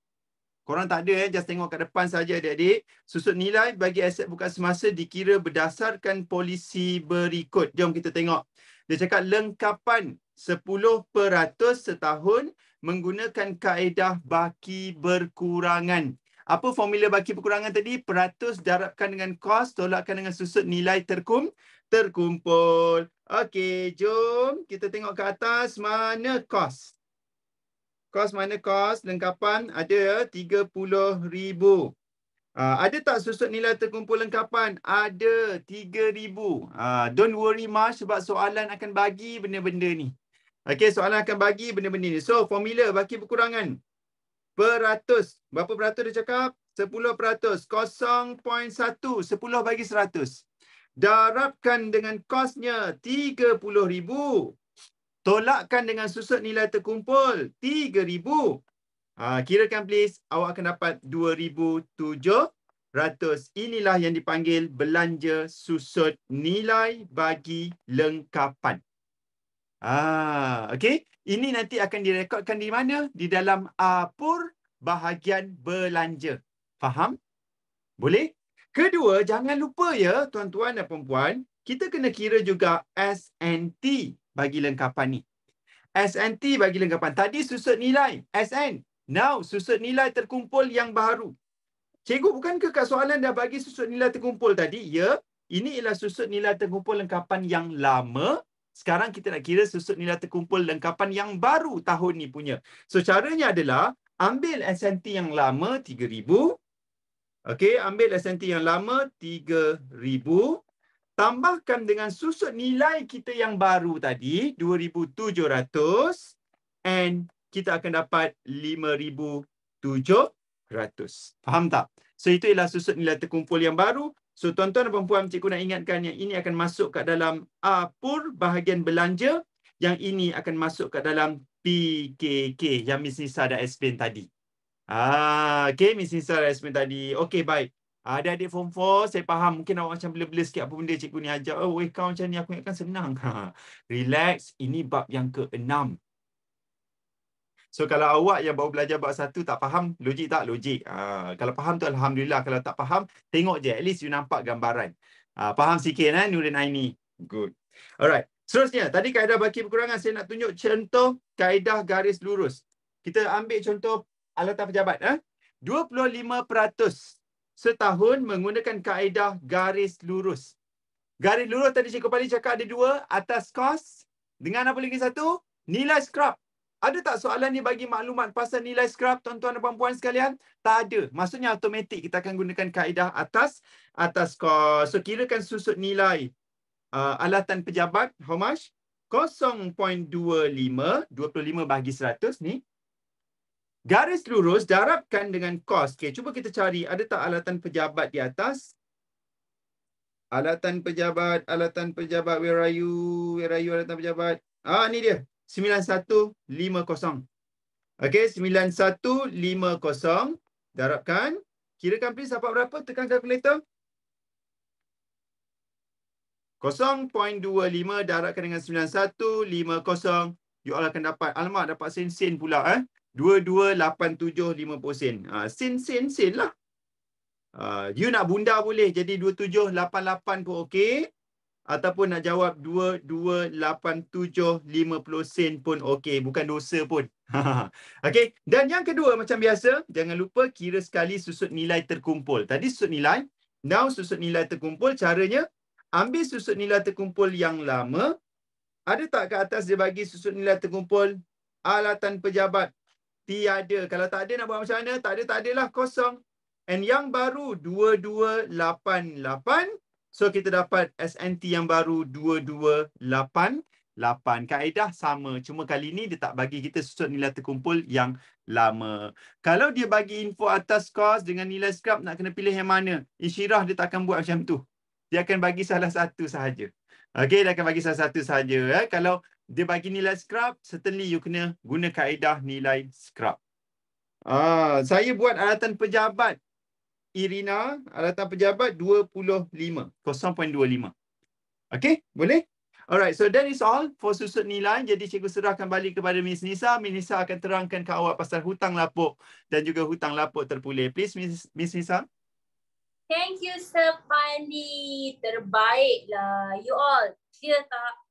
Korang tak ada just tengok kat depan saja adik-adik. Susut nilai bagi aset bukan semasa dikira berdasarkan polisi berikut. Jom kita tengok. Dia cakap lengkapan 10% setahun menggunakan kaedah baki berkurangan. Apa formula baki berkurangan tadi? Peratus darabkan dengan kos, tolakkan dengan susut nilai terkumpul. Okey, jom kita tengok ke atas. Mana kos? Kos mana kos? Lengkapan ada 30,000. Ada tak susut nilai terkumpul lengkapan? Ada 3,000. Don't worry Mas sebab soalan akan bagi benda-benda ni. Okey, soalan akan bagi benda-benda ni. So, formula baki berkurangan. Peratus. Berapa peratus dia cakap? 10%. 0.1. 10 bagi 100. Darabkan dengan kosnya 30,000. Tolakkan dengan susut nilai terkumpul 3,000. Kirakan please. Awak akan dapat 2,700. Inilah yang dipanggil belanja susut nilai bagi lengkapan. Okey. Ini nanti akan direkodkan di mana? Di dalam apur bahagian belanja. Faham? Boleh? Kedua, jangan lupa ya tuan-tuan dan puan-puan, kita kena kira juga SNT bagi lengkapan ni. SNT bagi lengkapan. Tadi susut nilai. SN. Now, susut nilai terkumpul yang baru. Cikgu, bukankah kat soalan dah bagi susut nilai terkumpul tadi? Ya, ini ialah susut nilai terkumpul lengkapan yang lama. Sekarang kita nak kira susut nilai terkumpul lengkapan yang baru tahun ni punya. So, caranya adalah ambil SNT yang lama 3,000. Okey, ambil SNT yang lama 3,000. Tambahkan dengan susut nilai kita yang baru tadi, 2,700. And kita akan dapat 5,700. Faham tak? So, itu ialah susut nilai terkumpul yang baru. So, tuan-tuan dan puan-puan, cikgu nak ingatkan yang ini akan masuk kat dalam apur bahagian belanja. Yang ini akan masuk kat dalam PKK yang Miss Nisa dah explain tadi. Okay, Miss Nisa dah explain tadi. Okay, baik. Adik-adik form 4, saya faham. Mungkin awak macam bela-bela sikit apa benda cikgu ni ajar. Oh, kau macam ni, aku ingatkan senang. Relax, ini bab yang ke-6. So, kalau awak yang baru belajar bab 1 tak faham, logik tak? Logik. Kalau faham tu Alhamdulillah. Kalau tak faham, tengok je. At least you nampak gambaran. Faham sikit, Nurin Aini? Good. Alright. Seterusnya, tadi kaedah baki perkurangan. Saya nak tunjuk contoh kaedah garis lurus. Kita ambil contoh alatan pejabat. 25% setahun menggunakan kaedah garis lurus. Garis lurus tadi Cikgu Pali cakap ada dua. Atas kos dengan apa lagi satu? Nilai scrap. Ada tak soalan ni bagi maklumat pasal nilai scrap tuan-tuan dan puan-puan sekalian? Tak ada. Maksudnya automatik kita akan gunakan kaedah atas kos. So kirakan susut nilai alatan pejabat. How much? 0.25. 25 bagi 100 ni. Garis lurus darabkan dengan kos. Okay, cuba kita cari. Ada tak alatan pejabat di atas? Alatan pejabat. Where are you alatan pejabat? Ni dia. 9150. Okey, 9150 darabkan. Kirakan please dapat berapa? Tekan kalkulator. 0.25 darabkan dengan 9150. You all akan dapat. Alamak, dapat sen-sen pula. 228750 sen. Sen lah. You nak bunda boleh. Jadi 2788 pun okey. Ataupun nak jawab 228750 sen pun okey. Bukan dosa pun. Okey. Dan yang kedua macam biasa. Jangan lupa kira sekali susut nilai terkumpul. Tadi susut nilai. Now susut nilai terkumpul. Caranya ambil susut nilai terkumpul yang lama. Ada tak kat atas dia bagi susut nilai terkumpul alatan pejabat? Tiada. Kalau tak ada nak buat macam mana? Tak ada lah. Kosong. And yang baru 2288. So, kita dapat SNT yang baru 2288. Kaedah sama. Cuma kali ni dia tak bagi kita susut nilai terkumpul yang lama. Kalau dia bagi info atas kos dengan nilai scrap, nak kena pilih yang mana? Insyirah dia tak akan buat macam tu. Dia akan bagi salah satu sahaja. Okey, dia akan bagi salah satu sahaja. Kalau dia bagi nilai scrap, certainly you kena guna kaedah nilai scrap. Saya buat alatan pejabat. Irina, alatan pejabat 25. 0.25. Okey, boleh? Alright, so that is all for susut nilai. Jadi cikgu serahkan balik kepada Miss Nisa. Miss Nisa akan terangkan ke awak pasal hutang lapuk dan juga hutang lapuk terpulih. Please, Miss Nisa. Thank you, Sir Pali. Terbaiklah. You all clear tak?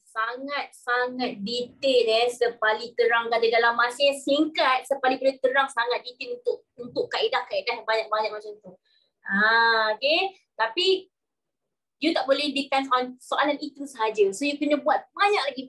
Sangat-sangat detail Sir Pali terangkan di dalam masa yang singkat. Sir Pali boleh terang sangat detail untuk kaedah-kaedah banyak-banyak macam tu. Okay. Tapi you tak boleh depend on soalan itu sahaja. So you kena buat banyak lagi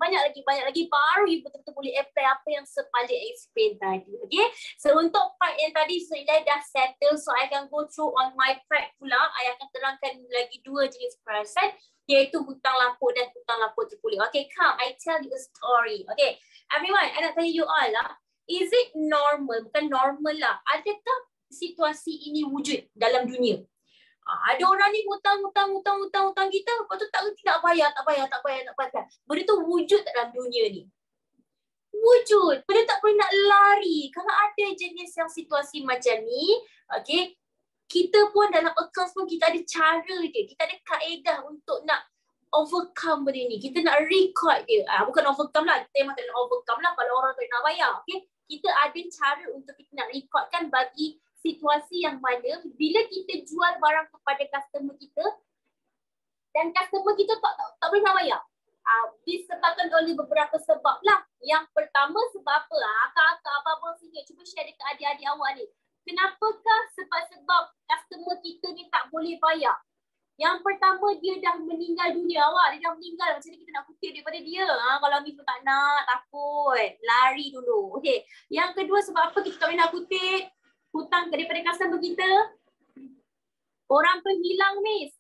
baru you betul-betul boleh apply apa yang Sir Pali explain tadi. Okay. So untuk part yang tadi Sir Ilai dah settle. So I akan go through on my prep pula. I akan terangkan lagi dua jenis perasan, iaitu hutang lapuk dan hutang lapuk terpulih. Okay, come, I tell you a story. Okay, everyone, I nak tanya you all lah. Is it normal? Bukan normal lah. Adakah situasi ini wujud dalam dunia? Ada orang ni hutang kita, lepas tu tak bayar. Benda tu wujud dalam dunia ni. Wujud. Benda tak boleh nak lari. Kalau ada jenis yang situasi macam ni, okay, kita pun dalam accounts pun kita ada cara dia. Kita ada kaedah untuk nak overcome benda ni. Kita nak record dia. Bukan overcome lah. Kita memang tak nak overcome lah kalau orang tak nak bayar. Okay? Kita ada cara untuk kita nak recordkan bagi situasi yang mana bila kita jual barang kepada customer kita dan customer kita tak boleh nak bayar. Disebabkan oleh beberapa sebab lah. Yang pertama sebab apa? Akak-akak apa-apa sini. Cuba share dekat adik-adik awak ni. Kenapakah sebab customer kita ni tak boleh bayar? Yang pertama, dia dah meninggal dunia awak. Dia dah meninggal. Macam mana kita nak kutip daripada dia? Kalau Miss pun tak nak, takut. Lari dulu. Okay. Yang kedua, sebab apa kita tak boleh nak kutip hutang daripada customer kita? Orang tu hilang, Miss.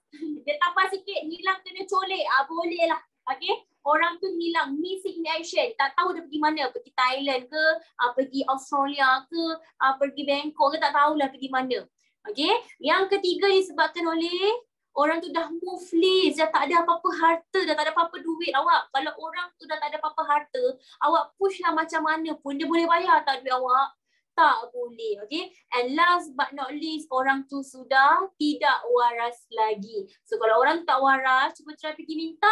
Dia tambah sikit, hilang kena colek. Boleh lah. Okay. Orang tu hilang, missing in action. Tak tahu dia pergi mana. Pergi Thailand ke, pergi Australia ke, pergi Bangkok ke, tak tahulah pergi mana. Okay. Yang ketiga disebabkan oleh orang tu dah move list, dah tak ada apa-apa harta, dah tak ada apa-apa duit awak. Kalau orang tu dah tak ada apa-apa harta, awak push lah macam mana pun, dia boleh bayar tak duit awak? Tak boleh, okay? And last but not least, orang tu sudah tidak waras lagi. So kalau orang tu tak waras, cuba try pergi minta,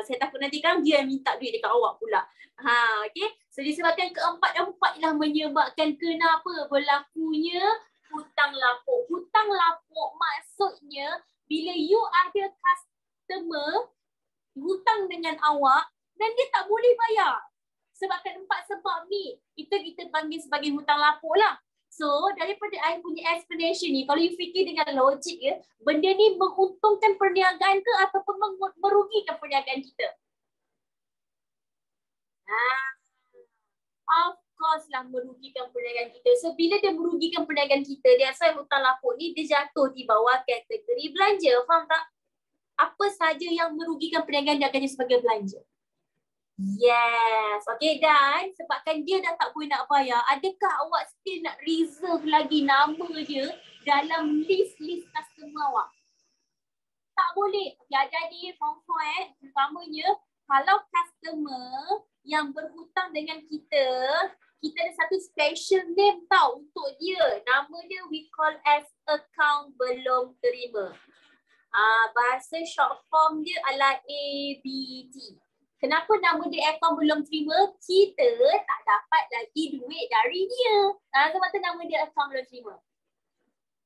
saya takut nanti kan dia minta duit dekat awak pula. Okay? So disebabkan keempat-empat lah menyebabkan kenapa berlakunya hutang lapuk. Hutang lapuk maksudnya bila you ada customer hutang dengan awak dan dia tak boleh bayar. Sebabkan 4 sebab ni, kita panggil sebagai hutang lapuk lah. So, daripada I punya explanation ni, kalau you fikir dengan logik ya, benda ni menguntungkan perniagaan ke ataupun merugikan perniagaan kita? Of course lah merugikan perniagaan kita. So, bila dia merugikan perniagaan kita, dia asal hutang lapuk ni, dia jatuh di bawah kategori belanja. Faham tak? Apa saja yang merugikan perniagaan dia akan jadi sebagai belanja. Yes. Okay, dan sebabkan dia dah tak boleh nak bayar, adakah awak still nak reserve lagi nama dia dalam list-list customer awak? Tak boleh. Okay, adik-adik, form-form terutamanya, kalau customer yang berhutang dengan kita ada satu special name tau untuk dia. Nama dia we call as account belum terima. Bahasa short form dia adalah ABT. Kenapa nama dia account belum terima? Kita tak dapat lagi duit dari dia. Sebab tu nama dia account belum terima.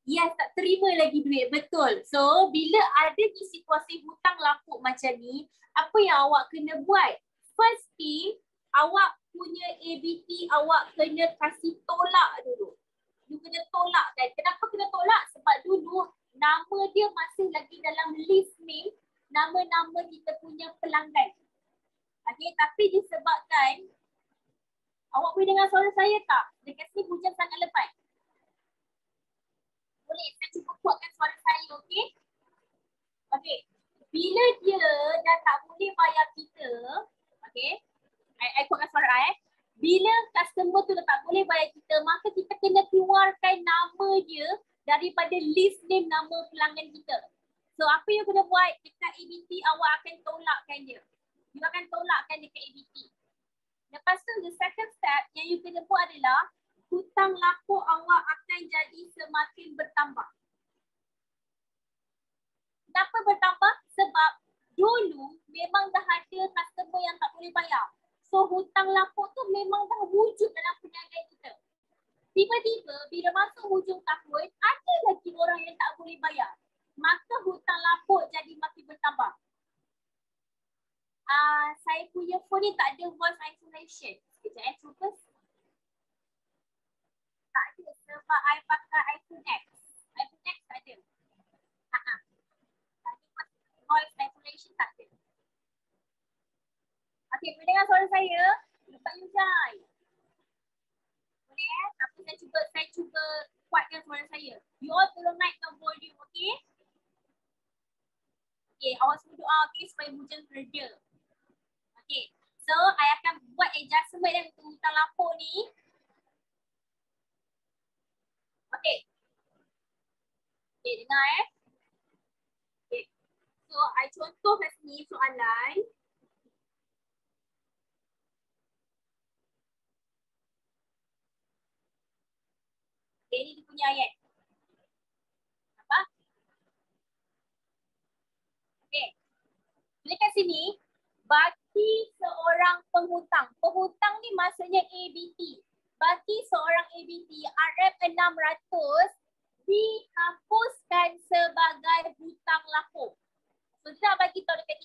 Yes, tak terima lagi duit. Betul. So, bila ada di situasi hutang lapuk macam ni, apa yang awak kena buat? First thing, awak punya ABT, awak kena kasih tolak dulu. You kena tolak kan. Kenapa kena tolak? Sebab dulu nama dia masih lagi dalam list name nama-nama kita punya pelanggan. Okay, tapi disebabkan awak boleh dengar suara saya tak? Dekat sini hujan sangat lebat. Boleh, saya cuba kuatkan suara saya, okey? Okey. Bila dia dah tak boleh bayar kita, okey? I kuatkan suara Bila customer tu dah tak boleh bayar kita, maka kita kena keluarkan nama dia daripada list name nama pelanggan kita. So apa yang kena buat dekat ABT, awak akan tolakkan dia. You akan tolakkan dekat ABT. Lepas tu, the second step yang you kena buat adalah hutang lapuk awak akan jadi semakin bertambah. Kenapa bertambah? Sebab dulu memang dah ada customer yang tak boleh bayar. So hutang lapuk tu memang dah wujud dalam perniagaan kita. Tiba-tiba bila masuk hujung tahun, ada lagi orang yang tak boleh bayar. Maka hutang lapuk jadi makin bertambah. Saya punya phone ni tak ada voice isolation. Sekejap cuba. Tak ada sebab I pakai iPhone X. iPhone X tak ada. Voice isolation tak ada. Okay, boleh dengar suara saya? Lepas hujan. Boleh Tapi saya cuba kuatkan suara saya. You all tolong naikkan volume, okay? Okay, awak semua doa okay supaya hujan reda. Okay, so I akan buat adjustment yang untuk hutang lapuk ni. Okay. Okay, dengar Okay. So, I contoh kat sini soalan. Okay, ni dia punya ayat. Apa? Okay. sini, bagi seorang penghutang. Penghutang ni maksudnya ABT. Bagi seorang ABT, RM600 dihapuskan sebagai hutang lapuk. So, dia nak bagi tahu dekat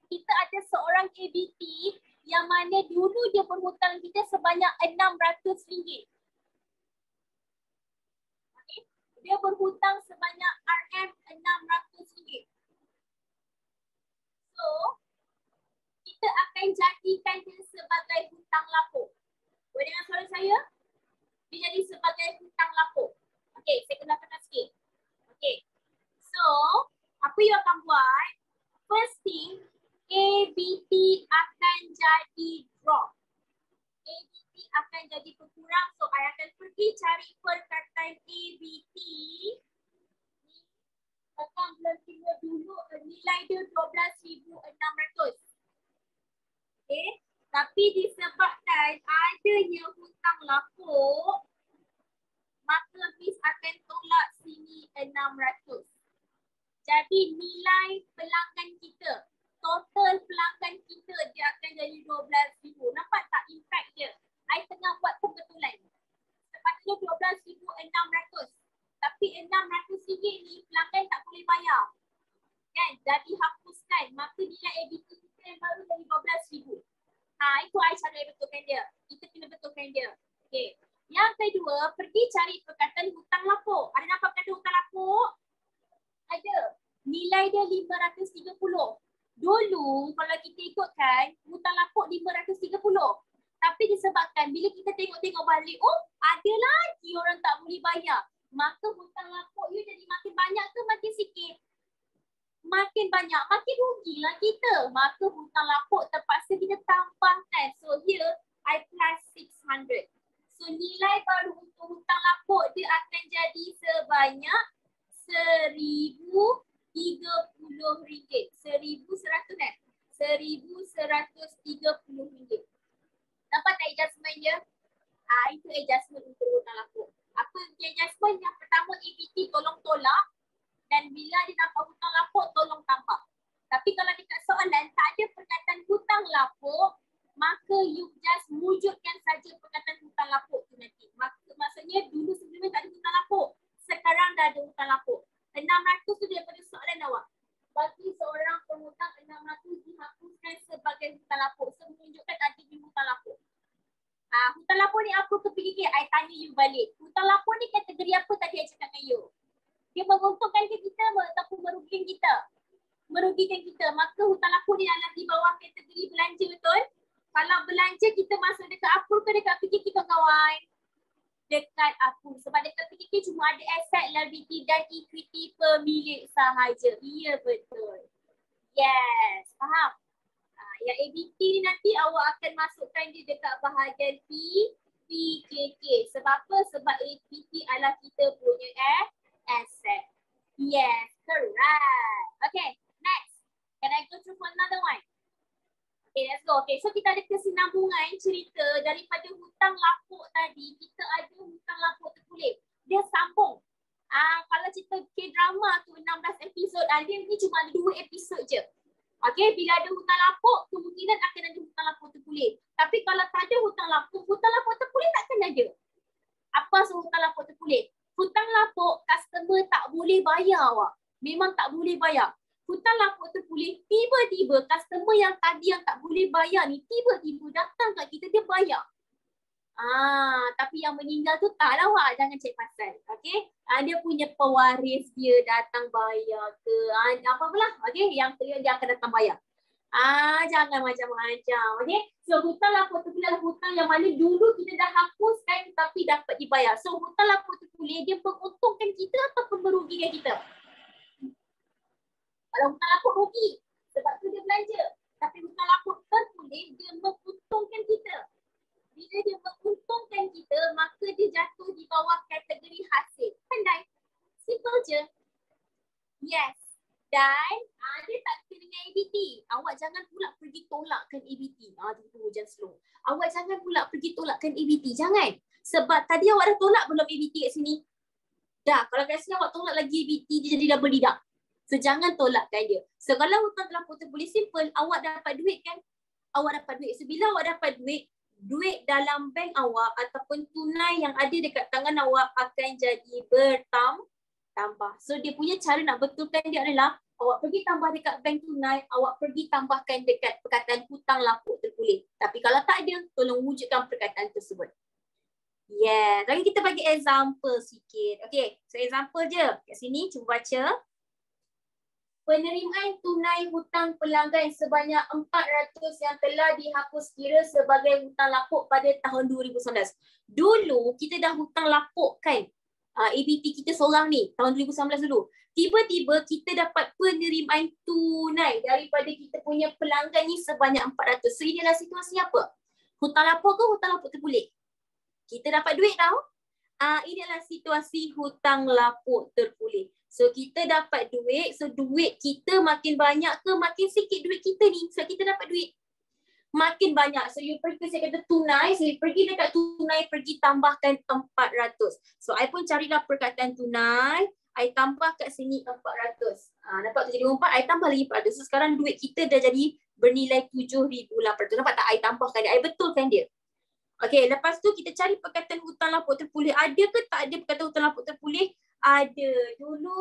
kita ada seorang ABT yang mana dulu dia berhutang kita sebanyak RM600. Okay. Dia berhutang sebanyak RM600. So, kita akan jadikan dia sebagai hutang lapuk. Boleh dengar suara saya? Dia jadi sebagai hutang lapuk. Okey, saya kena tekan sikit. Okey. So, apa yang akan buat? First thing, ABT akan jadi drop. ABT akan jadi berkurang. So, I akan pergi cari perkataan ABT. Akan berhentinya dulu nilai dia 12,600. Okay. Tapi disebabkan adanya hutang lapuk, maka Miss akan tolak sini 600. Jadi nilai pelanggan kita, total pelanggan kita dia akan jadi 12,000. Nampak tak impact dia? I tengah buat pembetulan. Sepatutnya 12,600. Tapi RM600 ni pelanggan tak boleh bayar. Kan? Dah dihapuskan. Maka nilai ABT kita yang baru jadi 12,000. Itu I cara betulkan dia. Kita kena betulkan dia. Okay. Yang kedua, pergi cari perkataan hutang lapuk. Ada nampak perkataan hutang lapuk? Ada. Nilai dia 530. Dulu kalau kita ikutkan, hutang lapuk 530. Tapi disebabkan bila kita tengok-tengok balik, oh ada lagi orang tak boleh bayar. Maka hutang lapuk you jadi makin banyak ke makin sikit? Makin banyak, makin rugilah kita. Maka hutang lapuk terpaksa kita tambahkan. So here, I plus 600. So nilai baru untuk hutang lapuk dia akan jadi sebanyak RM1,030. 1,100 kan? RM1,130. Dapat tak adjustment dia? Itu adjustment untuk hutang lapuk. Apa adjustment? Yang pertama, ABT tolong tolak. Dan bila dia nampak hutang lapuk, tolong tambah. Tapi kalau dekat soalan tak ada perkataan hutang lapuk, maka you just wujudkan saja perkataan hutang lapuk tu nanti. Maksudnya dulu sebelumnya tak ada hutang lapuk. Sekarang dah ada hutang lapuk. 600 tu daripada soalan awak. Bagi seorang penghutang 600 dihapuskan sebagai hutang lapuk. So menunjukkan adanya hutang lapuk. Hutang lapuk ni apa ke PKK? I tanya you balik. Hutang lapuk ni kategori apa tadi I cakap dengan you? Dia menguntungkan ke kita ataupun merugikan kita? Merugikan kita. Maka hutang lapuk ni adalah di bawah kategori belanja, betul? Kalau belanja kita masuk dekat apa ke dekat PKK kawan-kawan? Dekat apa? Sebab dekat PKK cuma ada aset, liability dan equity pemilik sahaja. Iya betul. Yes, faham? Yang ABT ni nanti awak akan masukkan dia dekat bahagian PKK. Sebab apa? Sebab ABT adalah kita punya asset. Yes, correct. Okay, next. Can I go through for another one? Okay, let's go. Okay, so kita ada kesinambungan cerita daripada hutang lapuk tadi. Kita ada hutang lapuk terkulit. Dia sambung. Kalau cerita K-drama tu 16 episod, dia ni cuma ada 2 episod je. Okay, bila ada hutang lapuk, kemungkinan akan ada hutang lapuk terkulit. Tapi kalau tak ada hutang lapuk terkulit takkan ada. Apa hutang lapuk terkulit? Hutang lapuk, customer tak boleh bayar awak. Memang tak boleh bayar. Hutang lapuk terkulit, tiba-tiba customer yang tadi yang tak boleh bayar ni, tiba-tiba datang kat kita, dia bayar. Tapi yang meninggal tu tak lah awak, jangan cek pasal. Okay? Dia punya pewaris dia datang bayar ke, apa-apalah. Okay? Yang dia akan datang bayar. Jangan macam-macam. Okay? So hutang lapuk terkulit adalah hutang yang mana dulu kita dah hapuskan tapi dapat dibayar. So hutang lapuk terkulit dia menguntungkan kita ataupun merugikan kita? Kalau hutang lapuk rugi, sebab tu dia belanja. Tapi hutang lapuk terkulit dia menguntungkan kita. Bila dia menguntungkan kita, maka dia jatuh di bawah kategori hasil. Pandai. Simple je. Yes. Dan dia tak kena dengan ABT. Awak jangan pula pergi tolakkan ABT. Itu hujan slow. Awak jangan pula pergi tolakkan ABT. Jangan. Sebab tadi awak dah tolak belum ABT kat sini? Dah. Kalau kat sini awak tolak lagi ABT, dia jadi double deduct. So jangan tolakkan dia. So kalau hutang terlampau terpulih simple, awak dapat duit kan? Awak dapat duit. So bila awak dapat duit, duit dalam bank awak ataupun tunai yang ada dekat tangan awak akan jadi bertambah. So dia punya cara nak betulkan dia adalah awak pergi tambah dekat bank tunai, awak pergi tambahkan dekat perkataan hutang lapuk terpulih. Tapi kalau tak ada, tolong wujudkan perkataan tersebut. Yeah, lagi kita bagi example sikit. Okay, so example je. Kat sini cuba baca. Penerimaan tunai hutang pelanggan sebanyak 400 yang telah dihapus kira sebagai hutang lapuk pada tahun 2019. Dulu kita dah hutang lapuk kan, ABT kita seorang ni tahun 2019 dulu. Tiba-tiba kita dapat penerimaan tunai daripada kita punya pelanggan ni sebanyak 400. So ini adalah situasi apa? Hutang lapuk ke hutang lapuk terpulih? Kita dapat duit tau. Ini adalah situasi hutang lapuk terpulih. So kita dapat duit, so duit kita makin banyak ke makin sikit duit kita ni. So kita dapat duit makin banyak. So you pergi, saya kata tunai, so you pergi dekat tunai, pergi tambahkan 400. So I pun carilah perkataan tunai, I tambah kat sini 400. Dapat tu jadi 4, I tambah lagi 400. So sekarang duit kita dah jadi bernilai 7,800. Nampak tak? I tambahkan dia, I betulkan dia. Okay, lepas tu kita cari perkataan hutang lapuk terpulih. Ada ke tak ada perkataan hutang lapuk terpulih? Ada. Dulu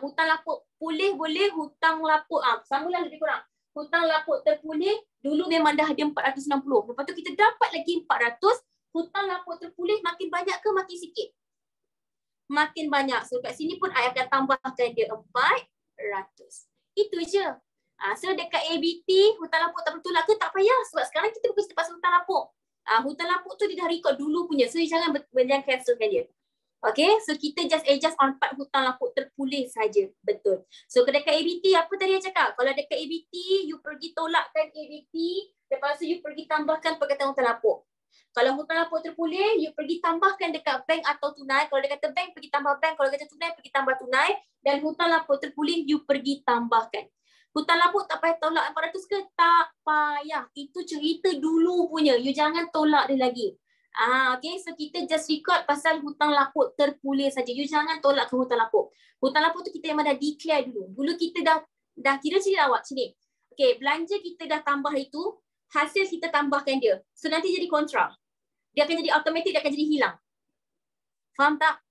hutang lapuk pulih boleh, hutang lapuk samalah lebih kurang. Hutang lapuk terpulih dulu memang dah ada 460. Lepas tu kita dapat lagi 400. Hutang lapuk terpulih makin banyak ke makin sikit? Makin banyak. So kat sini pun I akan tambahkan dia 400. Itu je. So dekat ABT hutang lapuk tak betul lah ke? Tak payah. Sebab sekarang kita bukan pasal hutang lapuk. Hutang lapuk tu dia dah record dulu punya. So jangan cancelkan dia. Okay, so kita just adjust on part hutang lapuk terpulih saja. Betul. So dekat ABT, apa tadi saya cakap? Kalau dekat ABT, you pergi tolakkan ABT, lepas tu you pergi tambahkan perkataan hutang lapuk. Kalau hutang lapuk terpulih, you pergi tambahkan dekat bank atau tunai. Kalau dia kata bank, pergi tambah bank. Kalau dia kata tunai, pergi tambah tunai. Dan hutang lapuk terpulih, you pergi tambahkan. Hutang lapuk tak payah tolak 400 ke? Tak payah. Itu cerita dulu punya. You jangan tolak dia lagi. Okay, so kita just record pasal hutang lapuk terpulih saja. You jangan tolak ke hutang lapuk. Hutang lapuk tu kita memang dah declare dulu. Dulu kita dah kira sini awak sini. Okay, belanja kita dah tambah itu, hasil kita tambahkan dia. So nanti jadi kontra. Dia akan jadi automatic, dia akan jadi hilang. Faham tak?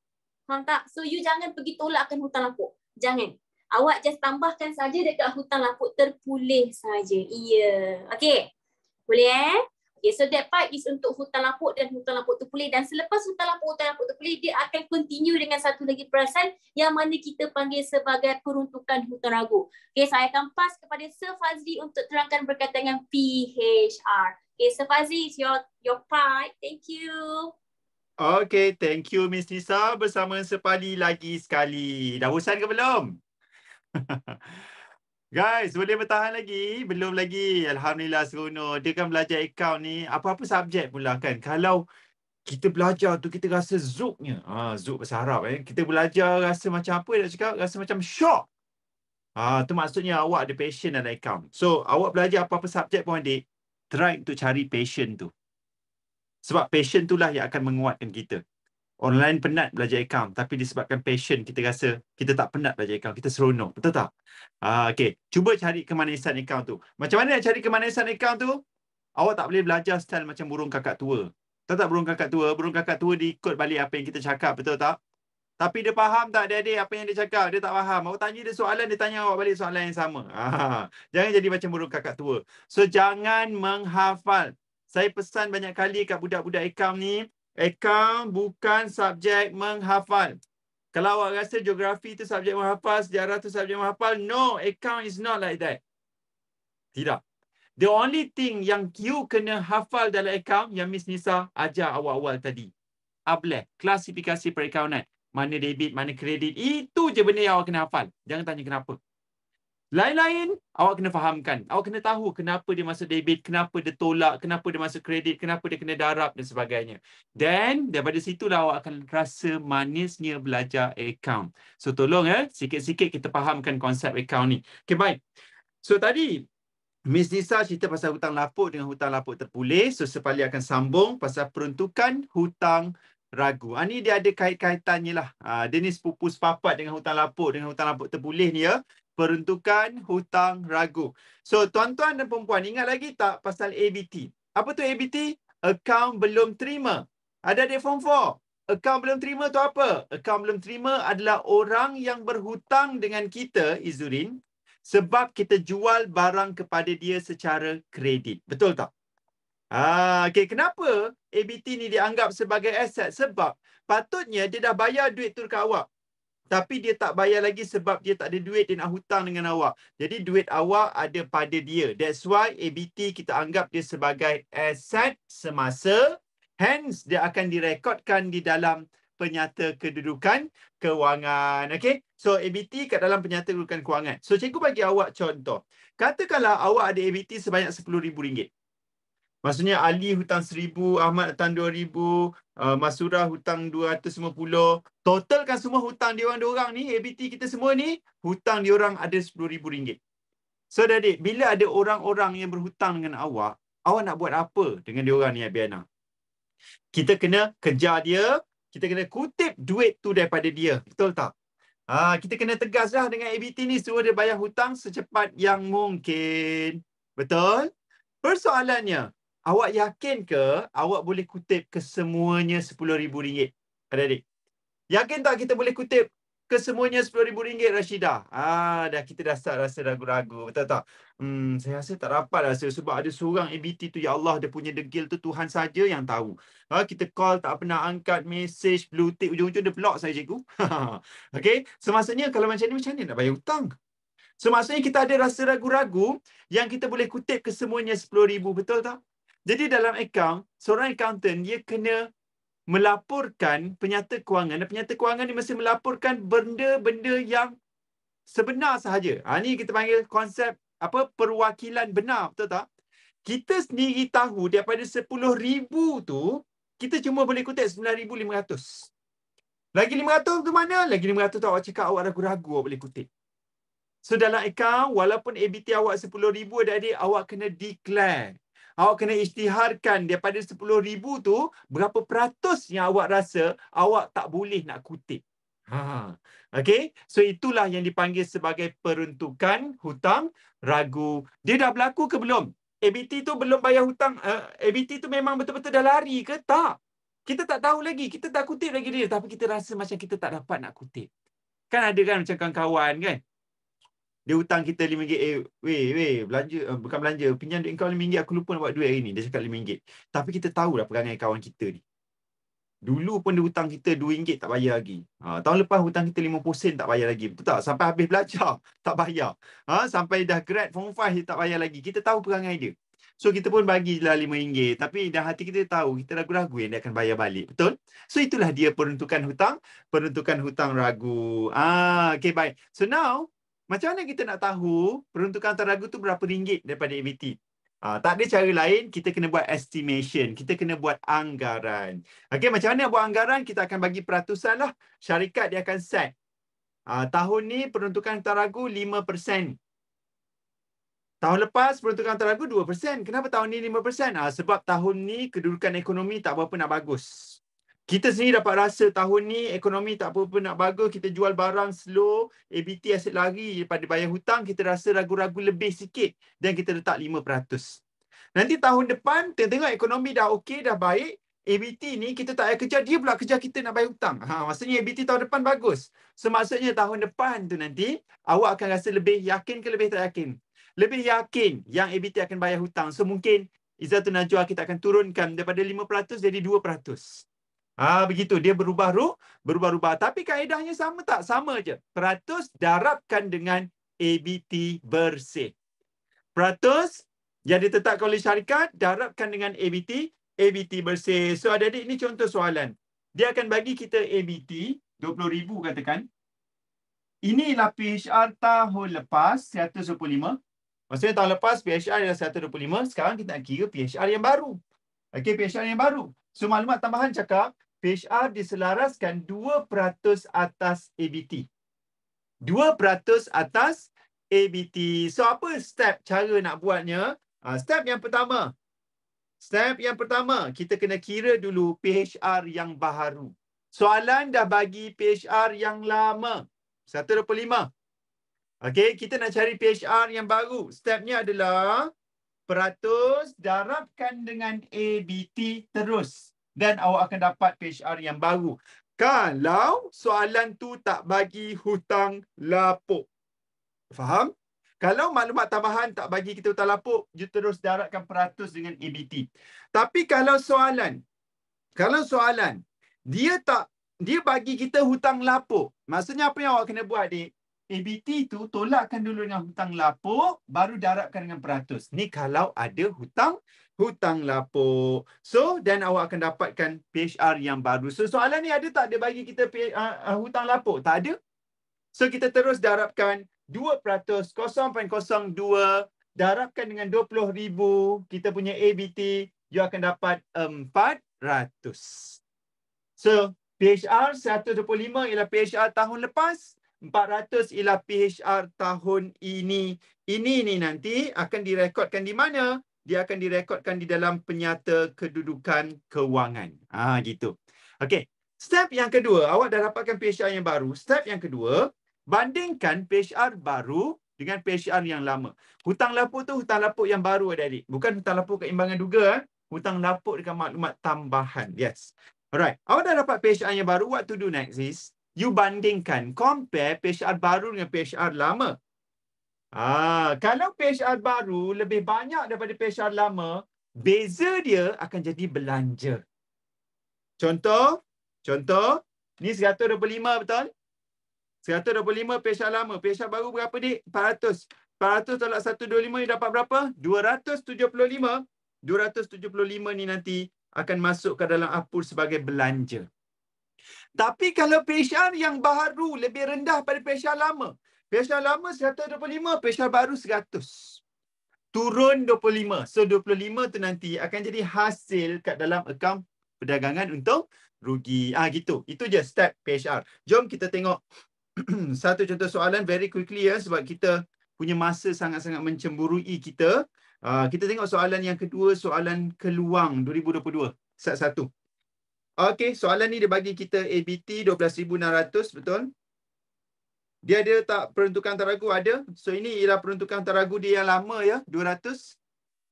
Faham tak? So you jangan pergi tolakkan hutang lapuk. Jangan. Awak just tambahkan saja dekat hutang lapuk terpulih saja. Iya. Okay. Boleh Okay, so that part is untuk hutang lapuk dan hutang lapuk terpulih. Dan selepas hutang lapuk terpulih, dia akan continue dengan satu lagi perasan yang mana kita panggil sebagai peruntukan hutang ragu. Okay, saya akan pass kepada Sir Fazli untuk terangkan berkaitan dengan PHR. Okay, Sir Fazli, it's your part. Thank you. Okay, thank you Miss Nisa bersama Sir Pali lagi sekali. Dah bosan ke belum? Guys, boleh bertahan lagi? Belum lagi. Alhamdulillah seronok. Dia kan belajar account ni, apa-apa subjek pula kan. Kalau kita belajar tu, kita rasa zooknya. Zook bahasa Arab Kita belajar rasa macam apa nak cakap? Rasa macam shock. Tu maksudnya awak ada passion dalam account. So, awak belajar apa-apa subjek pun adik, try untuk cari passion tu. Sebab passion itulah yang akan menguatkan kita. Orang lain penat belajar account, tapi disebabkan passion, kita rasa kita tak penat belajar account. Kita seronok. Betul tak? Okay. Cuba cari kemanisan account tu. Macam mana nak cari kemanisan account tu? Awak tak boleh belajar style macam burung kakak tua. Tahu tak burung kakak tua? Burung kakak tua dia ikut balik apa yang kita cakap. Betul tak? Tapi dia faham tak adik-adik apa yang dia cakap? Dia tak faham. Awak tanya dia soalan, dia tanya awak balik soalan yang sama. Jangan jadi macam burung kakak tua. So, jangan menghafal. Saya pesan banyak kali kat budak-budak account ni, account bukan subjek menghafal. Kalau awak rasa geografi tu subjek menghafal, sejarah tu subjek menghafal, no, account is not like that. Tidak. The only thing yang you kena hafal dalam account yang Miss Nisa ajar awal-awal tadi. ABLEH, klasifikasi perakaunan. Mana debit, mana kredit. Itu je benda yang awak kena hafal. Jangan tanya kenapa. Lain-lain, awak kena fahamkan. Awak kena tahu kenapa dia masuk debit, kenapa dia tolak, kenapa dia masuk kredit, kenapa dia kena darab dan sebagainya. Dan daripada situlah awak akan rasa manisnya belajar account. So tolong sikit-sikit kita fahamkan konsep account ni. Okay, baik. So tadi, Miss Nisa cerita pasal hutang lapuk dengan hutang lapuk terpulih. So Sir Pali akan sambung pasal peruntukan hutang ragu. Ni dia ada kait-kaitannya lah. Dia ni sepupu sepapat dengan hutang lapuk terpulih ni ya. Peruntukan hutang ragu. So tuan-tuan dan perempuan ingat lagi tak pasal ABT? Apa tu ABT? Akaun belum terima. Ada adik form 4. Akaun belum terima tu apa? Akaun belum terima adalah orang yang berhutang dengan kita, Izzurin, sebab kita jual barang kepada dia secara kredit. Betul tak? Okay. Kenapa ABT ni dianggap sebagai aset? Sebab patutnya dia dah bayar duit tu dekat awak. Tapi dia tak bayar lagi sebab dia tak ada duit, dia nak hutang dengan awak. Jadi duit awak ada pada dia. That's why ABT kita anggap dia sebagai aset semasa. Hence, dia akan direkodkan di dalam penyata kedudukan kewangan. Okay? So, ABT kat dalam penyata kedudukan kewangan. So, cikgu bagi awak contoh. Katakanlah awak ada ABT sebanyak RM10,000. Maksudnya Ali hutang 1,000, Ahmad hutang 2,000, Masura hutang 250. Totalkan semua hutang diorang ni, ABT kita semua ni, hutang diorang ada RM10,000. So adik, bila ada orang-orang yang berhutang dengan awak nak buat apa dengan diorang ni, Abiana? Kita kena kejar dia, kita kena kutip duit tu daripada dia. Betul tak? Kita kena tegaslah dengan ABT ni, suruh dia bayar hutang secepat yang mungkin. Betul? Persoalannya, awak yakin ke awak boleh kutip kesemuanya RM10,000? Adik-adik, yakin tak kita boleh kutip kesemuanya RM10,000, Rashidah? Dah kita dah start rasa ragu-ragu. Betul tak? Saya rasa tak dapat rasa sebab ada seorang ABT tu, ya Allah, dia punya degil tu Tuhan saja yang tahu. Kita call tak pernah angkat, message, blue tick, ujung-ujung dia block saya, cikgu. Okay? So maksudnya kalau macam ni, macam mana nak bayar hutang? So maksudnya kita ada rasa ragu-ragu yang kita boleh kutip kesemuanya RM10,000, betul tak? Jadi dalam akaun, seorang accountant dia kena melaporkan penyata kewangan, dan penyata kewangan ni mesti melaporkan benda-benda yang sebenar sahaja. Ni kita panggil konsep perwakilan benar, betul tak? Kita sendiri tahu daripada RM10,000 tu, kita cuma boleh kutip RM9,500. Lagi RM500 tu mana? Lagi RM500 tu awak cakap awak ragu-ragu awak boleh kutip. So dalam akaun, walaupun ABT awak RM10,000, adik-adik, awak kena declare. Awak kena isytiharkan daripada RM10,000 tu, berapa peratus yang awak rasa awak tak boleh nak kutip. Okay? So itulah yang dipanggil sebagai peruntukan hutang ragu. Dia dah berlaku ke belum? ABT tu belum bayar hutang. ABT tu memang betul-betul dah lari ke? Tak. Kita tak tahu lagi. Kita tak kutip lagi dia. Tapi kita rasa macam kita tak dapat nak kutip. Kan ada kan macam kawan-kawan kan? Dia hutang kita RM5. Belanja, bukan belanja. Pinjam duit kau RM5, aku lupa nak buat duit hari ni. Dia cakap RM5. Tapi kita tahu dah perangai kawan kita ni. Dulu pun dia hutang kita RM2 tak bayar lagi. Tahun lepas hutang kita RM50 tak bayar lagi. Betul tak? Sampai habis belajar tak bayar. Sampai dah grad form 5 dia tak bayar lagi. Kita tahu perangai dia. So kita pun bagilah RM5. Tapi dah hati kita tahu, kita ragu-ragu yang dia akan bayar balik. Betul? So itulah dia peruntukan hutang. Peruntukan hutang ragu. Okay, baik. So now, macam mana kita nak tahu peruntukan hutang ragu tu berapa ringgit daripada ABT? Tak ada cara lain, kita kena buat estimation. Kita kena buat anggaran. Okay, macam mana buat anggaran? Kita akan bagi peratusan lah. Syarikat dia akan set. Tahun ni peruntukan hutang ragu 5%. Tahun lepas peruntukan hutang ragu 2%. Kenapa tahun ni 5%? Sebab tahun ni kedudukan ekonomi tak berapa nak bagus. Kita sendiri dapat rasa tahun ni ekonomi tak apa-apa nak bagus, kita jual barang slow, ABT asyik lari daripada bayar hutang, kita rasa ragu-ragu lebih sikit dan kita letak 5%. Nanti tahun depan, tengok ekonomi dah okey, dah baik, ABT ni kita tak payah kejar, dia pula kejar kita nak bayar hutang. Maksudnya ABT tahun depan bagus. So maksudnya tahun depan tu nanti, awak akan rasa lebih yakin ke lebih tak yakin? Lebih yakin yang ABT akan bayar hutang. So mungkin Izzatun Najwa kita akan turunkan daripada 5% jadi 2%. Begitu. Dia berubah-ubah. Tapi kaedahnya sama tak? Sama je. Peratus darabkan dengan ABT bersih. Peratus yang ditetapkan oleh syarikat, darabkan dengan ABT bersih. So adik-adik, ini contoh soalan. Dia akan bagi kita ABT, 20,000 katakan. Inilah PHR tahun lepas, 125. Maksudnya tahun lepas PHR adalah 125. Sekarang kita nak kira PHR yang baru. Okey, PHR yang baru. So maklumat tambahan cakap, PHR diselaraskan 2% atas ABT. 2% atas ABT. So apa step cara nak buatnya? Step yang pertama, Step yang pertama, kita kena kira dulu PHR yang baru. Soalan dah bagi PHR yang lama. 125. Okey, kita nak cari PHR yang baru. Stepnya adalah peratus darabkan dengan ABT terus. Dan awak akan dapat PHR yang baru. Kalau soalan tu tak bagi hutang lapuk. Faham? Kalau maklumat tambahan tak bagi kita hutang lapuk, you terus darabkan peratus dengan ABT. Tapi kalau soalan dia bagi kita hutang lapuk. Maksudnya apa yang awak kena buat, dik? ABT tu tolakkan dulu dengan hutang lapuk, baru darabkan dengan peratus. Ni kalau ada hutang lapuk. So, dan awak akan dapatkan PHR yang baru. So, soalan ni ada tak dia bagi kita hutang lapuk? Tak ada. So, kita terus darabkan 2%, 0.02, darabkan dengan 20,000, kita punya ABT, you akan dapat 400. So, PHR 125 ialah PHR tahun lepas, 400 ialah PHR tahun ini. Ini ni nanti akan direkodkan di mana? Dia akan direkodkan di dalam penyata kedudukan kewangan. Gitu. Okey. Step yang kedua, awak dah dapatkan PHR yang baru. Step yang kedua, bandingkan PHR baru dengan PHR yang lama. Hutang lapuk tu hutang lapuk yang baru, adik-adik. Bukan hutang lapuk keimbangan duga. Hutang lapuk dengan maklumat tambahan. Yes. Alright. Awak dah dapat PHR yang baru. What to do next is, you bandingkan. Compare PHR baru dengan PHR lama. Kalau PHR baru lebih banyak daripada PHR lama, beza dia akan jadi belanja. Contoh, ni 125 betul? 125 PHR lama. PHR baru berapa, dik? 400. 400 tolak 125 ni dapat berapa? 275. 275 ni nanti akan masuk ke dalam apur sebagai belanja. Tapi kalau PHR yang baru lebih rendah pada PHR lama. PHR lama 125, PHR baru 100. Turun 25. So 25 tu nanti akan jadi hasil kat dalam akaun perdagangan untuk rugi. Gitu. Itu je step PHR. Jom kita tengok satu contoh soalan very quickly ya, sebab kita punya masa sangat-sangat mencemburui kita. Kita tengok soalan yang kedua, soalan keluang 2022. Set 1. Okey, soalan ni dia bagi kita ABT 12,600, betul? Dia ada tak peruntukan taragu? Ada. So ini ialah peruntukan taragu dia yang lama ya, 200.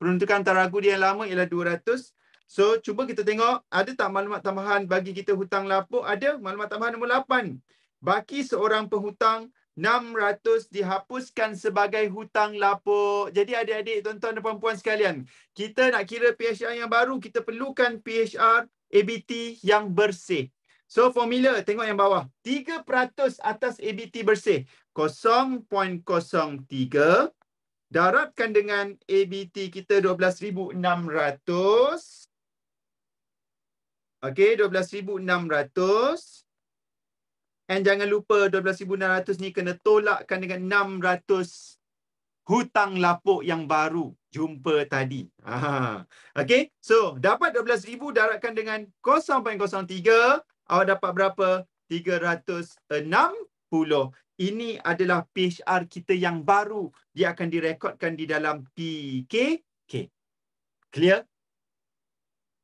Peruntukan taragu dia yang lama ialah 200. So cuba kita tengok ada tak maklumat tambahan bagi kita hutang lapuk? Ada. Maklumat tambahan nombor 8. Baki seorang penghutang 600 dihapuskan sebagai hutang lapuk. Jadi adik-adik, tuan-tuan dan puan-puan sekalian, kita nak kira PHR yang baru, kita perlukan PHR ABT yang bersih. So formula, tengok yang bawah. 3% atas ABT bersih. 0.03 darabkan dengan ABT kita 12,600. Okey, 12,600. And jangan lupa 12,600 ni kena tolakkan dengan 600 hutang lapuk yang baru jumpa tadi. Okey, so dapat 12,000 darabkan dengan 0.03, awak dapat berapa? 360. Ini adalah PHR kita yang baru. Dia akan direkodkan di dalam PKK. Clear?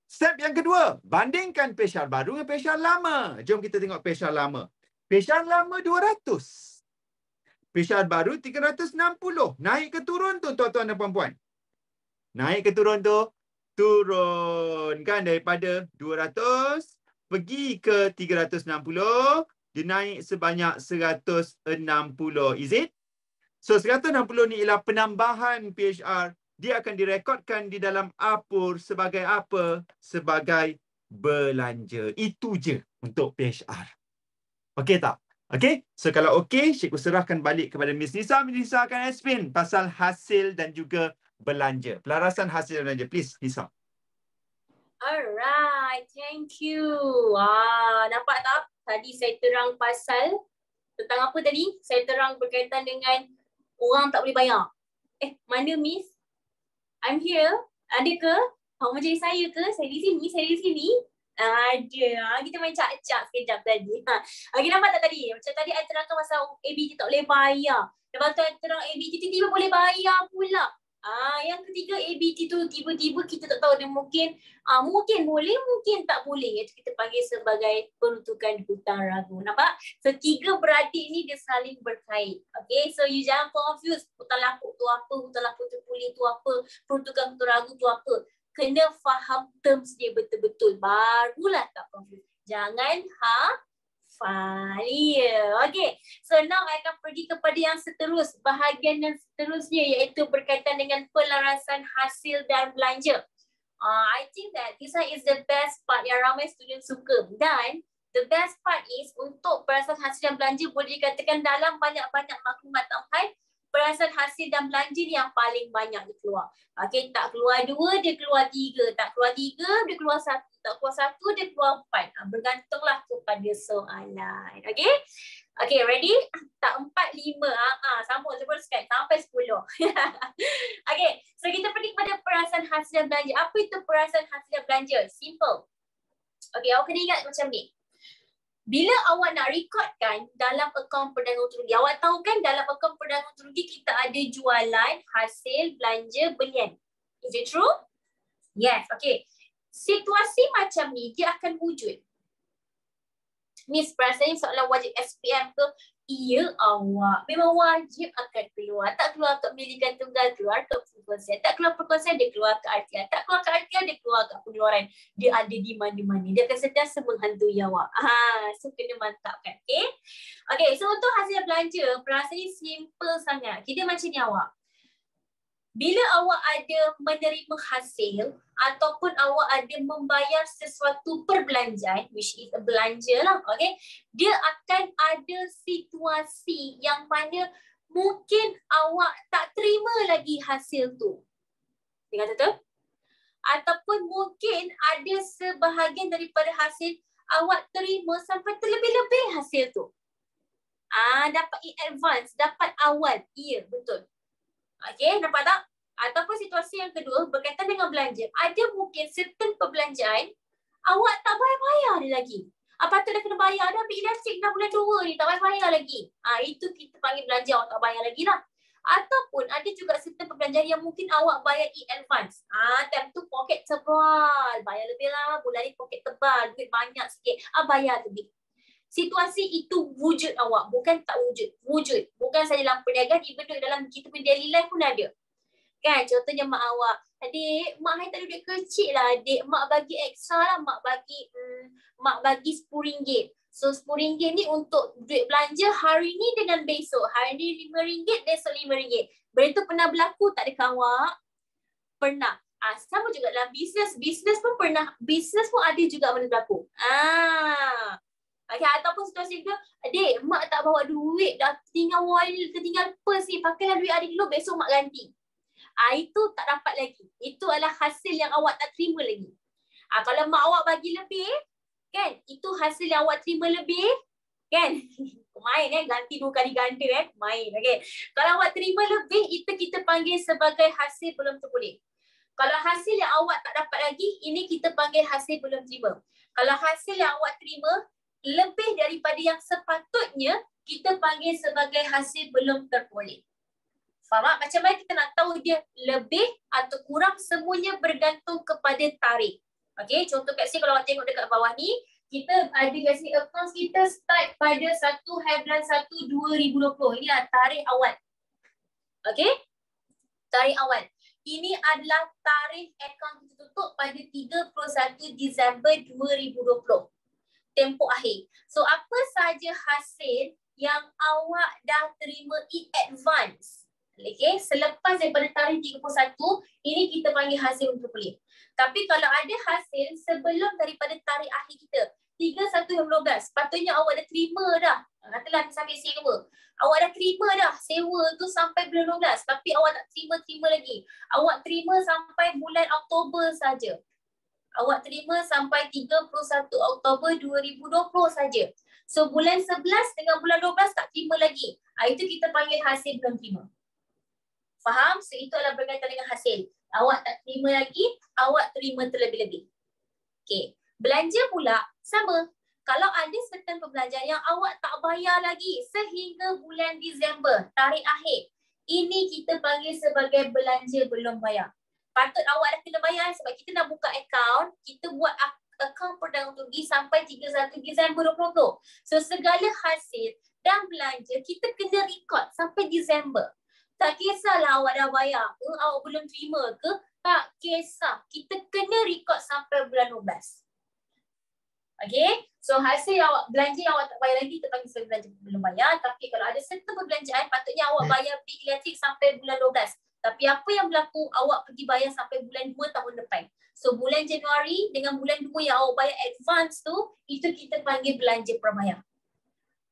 Step yang kedua, bandingkan PHR baru dengan PHR lama. Jom kita tengok PHR lama. PHR lama 200. PHR baru 360. Naik ke turun tu, tuan-tuan dan puan-puan? Naik ke turun tu? Turun kan, daripada 200 pergi ke 360. Dia naik sebanyak 160. Is it? So 160 ni ialah penambahan PHR. Dia akan direkodkan di dalam apur sebagai apa? Sebagai belanja. Itu je untuk PHR. Okey tak? Okey? So kalau okey, cikgu serahkan balik kepada Miss Nisa. Miss Nisa akan explain pasal hasil dan juga belanja. Pelarasan hasil dan belanja. Please, Nisa. Alright, thank you. Nampak tak? Tadi saya terang pasal tentang apa tadi? Saya terang berkaitan dengan orang tak boleh bayar. Mana Miss? I'm here. Ada ke? Awak macam saya ke? Saya di sini, saya di sini. Ada. Kita main cak-cak sekejap tadi. Okey, nampak tak tadi? Macam tadi saya terangkan pasal ABT tak boleh bayar. Lepas tu saya terang ABT tiba-tiba boleh bayar pula. Yang ketiga ABT tu tiba-tiba kita tak tahu dia mungkin boleh, mungkin tak boleh. Itu kita panggil sebagai peruntukan hutang ragu. Nampak? So 3 beradik ni dia saling berkait. Okay, so you jangan confuse hutang lapuk tu apa, hutang lapuk terpulih tu apa, peruntukan hutang ragu tu apa. Kena faham terms dia betul-betul. Barulah tak confuse. Jangan Falia. Okay. So now I akan pergi kepada yang bahagian yang seterusnya iaitu berkaitan dengan pelarasan hasil dan belanja. I think that this one is the best part yang ramai student suka. Dan the best part is untuk pelarasan hasil dan belanja boleh dikatakan dalam banyak-banyak maklumat tambahan, pelarasan hasil dan belanja ni yang paling banyak dia keluar. Okay, tak keluar 2, dia keluar 3. Tak keluar 3, dia keluar 1. Tak keluar 1, dia keluar 4. Bergantunglah kepada soalan. Okay? Okay, ready? Tak 4, 5. Sambung teruskan sampai 10. Okay, so kita pergi kepada pelarasan hasil dan belanja. Apa itu pelarasan hasil dan belanja? Simple. Okay, awak kena ingat macam ni. Bila awak nak rekodkan dalam akaun perdagangan rugi, awak tahu kan dalam akaun perdagangan rugi kita ada jualan, hasil, belanja, belian. Is it true? Yes, okay. Situasi macam ni dia akan wujud. Miss, perasaannya soalan wajib SPM ke? Ya awak. Memang wajib akan keluar. Tak keluar kat milikan tunggal, keluar ke perkongsian. Tak keluar perkongsian, dia keluar ke RTL. Tak keluar ke RTL, dia keluar ke pengeluaran. Dia ada di mana-mana. Dia akan sentiasa menghantui awak. So kena mantapkan. Okay? Okay, so untuk hasil belanja, perasaannya simple sangat. Kita macam ni awak. Bila awak ada menerima hasil ataupun awak ada membayar sesuatu perbelanjaan, which is a belanja lah, okay, dia akan ada situasi yang mana mungkin awak tak terima lagi hasil tu. Dengar betul? Ataupun mungkin ada sebahagian daripada hasil awak terima sampai terlebih-lebih hasil tu. Dapat in advance, dapat awal. Ya, betul. Okay, nampak tak? Ataupun situasi yang kedua berkaitan dengan belanja. Ada mungkin certain perbelanjaan awak tak bayar-bayar dia lagi. Patut dah kena bayar dah, ambil elastik dah bulan 2 ni, tak bayar-bayar lagi. Itu kita panggil belanja awak tak bayar lagi lah. Ataupun ada juga certain perbelanjaan yang mungkin awak bayar in advance. Time tu poket tebal, bayar lebih lah. Bulan ni poket tebal, duit banyak sikit. Bayar lebih. Situasi itu wujud awak, bukan tak wujud. Wujud. Bukan saja dalam perniagaan, even dalam kita punya daily life pun ada. Kan, contohnya mak awak, adik, mak saya tak ada duit kecil lah adik, mak bagi ekstra lah, mak bagi RM10. So RM10 ni untuk duit belanja hari ni dengan besok. Hari ni RM5, besok RM5. Benda tu pernah berlaku tak dekat awak? Pernah. Sama juga dalam bisnes. Bisnes pun pernah, bisnes pun ada juga benda berlaku. Okay, ataupun situasi ke, adik, mak tak bawa duit, dah tertinggal pers ni, pakailah duit adik dulu, besok mak ganti. Itu tak dapat lagi. Itu adalah hasil yang awak tak terima lagi. Kalau mak awak bagi lebih, kan, itu hasil yang awak terima lebih, kan. Main ganti 2 kali ganda main. Okay. Kalau awak terima lebih, itu kita panggil sebagai hasil belum terpulih. Kalau hasil yang awak tak dapat lagi, ini kita panggil hasil belum terima. Kalau hasil yang awak terima lebih daripada yang sepatutnya, kita panggil sebagai hasil belum terpulih. Faham tak? Macam mana kita nak tahu dia lebih atau kurang, semuanya bergantung kepada tarikh. Okay, contoh kat sini kalau awak tengok dekat bawah ni, kita ada kat sini accounts kita start pada 1/1/2020. Ini adalah tarikh awal. Okay, tarikh awal. Ini adalah tarikh akaun kita tutup pada 31 Disember 2020. Tempoh akhir. So apa sahaja hasil yang awak dah terima in advance, okay, selepas daripada tarikh 31, ini kita panggil hasil untuk terpulih. Tapi kalau ada hasil sebelum daripada tarikh akhir kita, 31/12, sepatutnya awak dah terima dah. Katalah sampai sewa. Awak dah terima dah sewa tu sampai bulan 12, tapi awak tak terima lagi. Awak terima sampai bulan Oktober saja. Awak terima sampai 31 Oktober 2020 saja. So bulan 11 dengan bulan 12 tak terima lagi. Itu kita panggil hasil belum terima. Faham? So itu adalah berkaitan dengan hasil. Awak tak terima lagi, awak terima terlebih-lebih. Okay. Belanja pula sama. Kalau ada certain perbelanjaan yang awak tak bayar lagi sehingga bulan Disember, tarikh akhir, Ini kita panggil sebagai belanja belum bayar. Patut awak dah kena bayar sebab kita nak buka akaun, kita buat akaun Perdana Menteri sampai 31 Disember 2020. So segala hasil dan belanja kita kena record sampai Disember. Tak kisahlah awak dah bayar ke, awak belum terima ke, tak kisah. Kita kena record sampai bulan 12. Okay, so hasil awak belanja yang awak tak bayar lagi kita panggil sebagai belanja belum bayar. Tapi kalau ada serta perbelanjaan patutnya awak bayar bil elektrik sampai bulan 12. Tapi apa yang berlaku, awak pergi bayar sampai bulan 2 tahun depan. So bulan Januari dengan bulan 2 yang awak bayar advance tu, itu kita panggil belanja prabayar.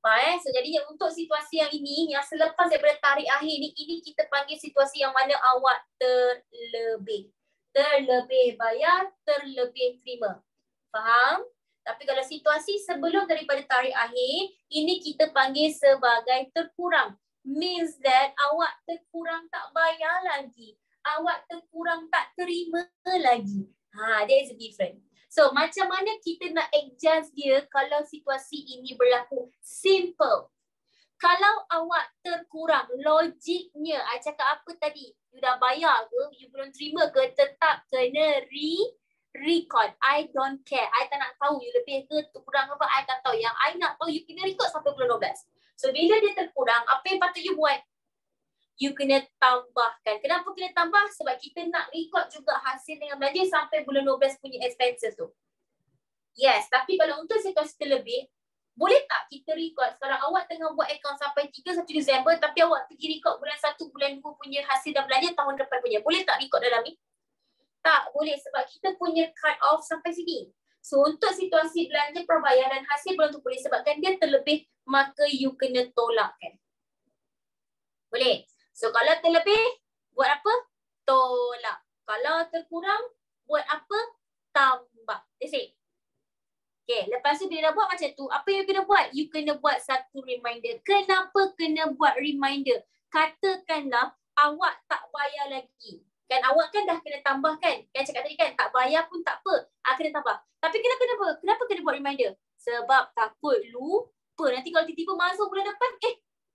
Faham? So jadi untuk situasi yang ini, yang selepas daripada tarikh akhir ni, ini kita panggil situasi yang mana awak terlebih. Terlebih bayar, terlebih terima. Faham? Tapi kalau situasi sebelum daripada tarikh akhir, ini kita panggil sebagai terkurang. Means that awak terkurang tak bayar lagi. Awak terkurang tak terima lagi. There is a difference. So macam mana kita nak adjust dia kalau situasi ini berlaku? Simple. Kalau awak terkurang, logiknya, I cakap apa tadi? You dah bayar ke? You belum terima ke? Tetap kena record. I don't care. I tak nak tahu you lebih ke kurang apa. I tak tahu. Yang I nak tahu you kena record sampai bulan 12. So bila dia terkurang, apa yang patut you buat? You kena tambahkan. Kenapa kena tambah? Sebab kita nak record juga hasil dengan belanja sampai bulan 12 punya expenses tu. Yes, tapi kalau untuk situasi terlebih, boleh tak kita record sekarang awak tengah buat account sampai 31 Disember tapi awak pergi record bulan 1, bulan 2 punya hasil dan belanja tahun depan punya. Boleh tak record dalam ni? Tak boleh sebab kita punya cut off sampai sini. So untuk situasi belanja perbayaran hasil belum tu boleh sebabkan dia terlebih, maka you kena tolakkan. Boleh? So kalau terlebih, buat apa? Tolak. Kalau terkurang, buat apa? Tambah. That's it. Okay, lepas tu bila dah buat macam tu, apa yang you kena buat? You kena buat satu reminder. Kenapa kena buat reminder? Katakanlah awak tak bayar lagi. Kan awak kan dah kena tambah kan? Kan cakap tadi kan, tak bayar pun tak apa. Kena tambah. Tapi kenapa? Kenapa kena buat reminder? Sebab takut lupa. Nanti kalau tiba-tiba masuk bulan depan,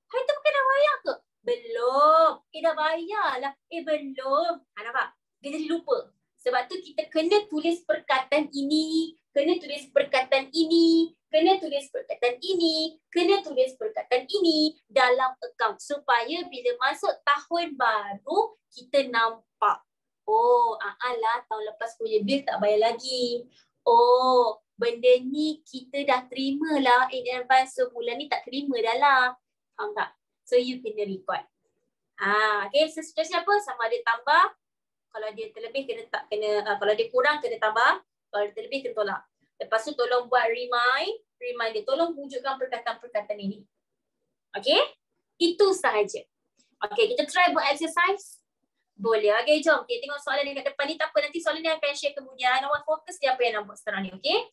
hari tu bukan dah bayar ke? Belum. Dah bayar lah. Belum. Nampak? Dia jadi lupa. Sebab tu kita kena tulis perkataan ini, kena tulis perkataan ini, kena tulis perkataan ini, kena tulis perkataan ini dalam akaun supaya bila masuk tahun baru kita nampak. Oh, lah tahun lepas punya bil tak bayar lagi. Oh, benda ni kita dah terima lah in advance. So bulan ni tak terima dah lah. Faham tak? So you kena record. Okay, so situasi apa? Sama ada tambah. Kalau dia terlebih kalau dia kurang kena tambah. Kalau dia terlebih kena tolak. Lepas tu tolong buat reminder. Tolong wujudkan perkataan-perkataan ini. Okay? Itu sahaja. Okay, kita try buat exercise. Boleh. Okay, jom. Okay, tengok soalan dekat depan ni. Tak apa, nanti soalan ni akan share kemudian. Awak fokus di apa yang nak buat sekarang ni. Okay?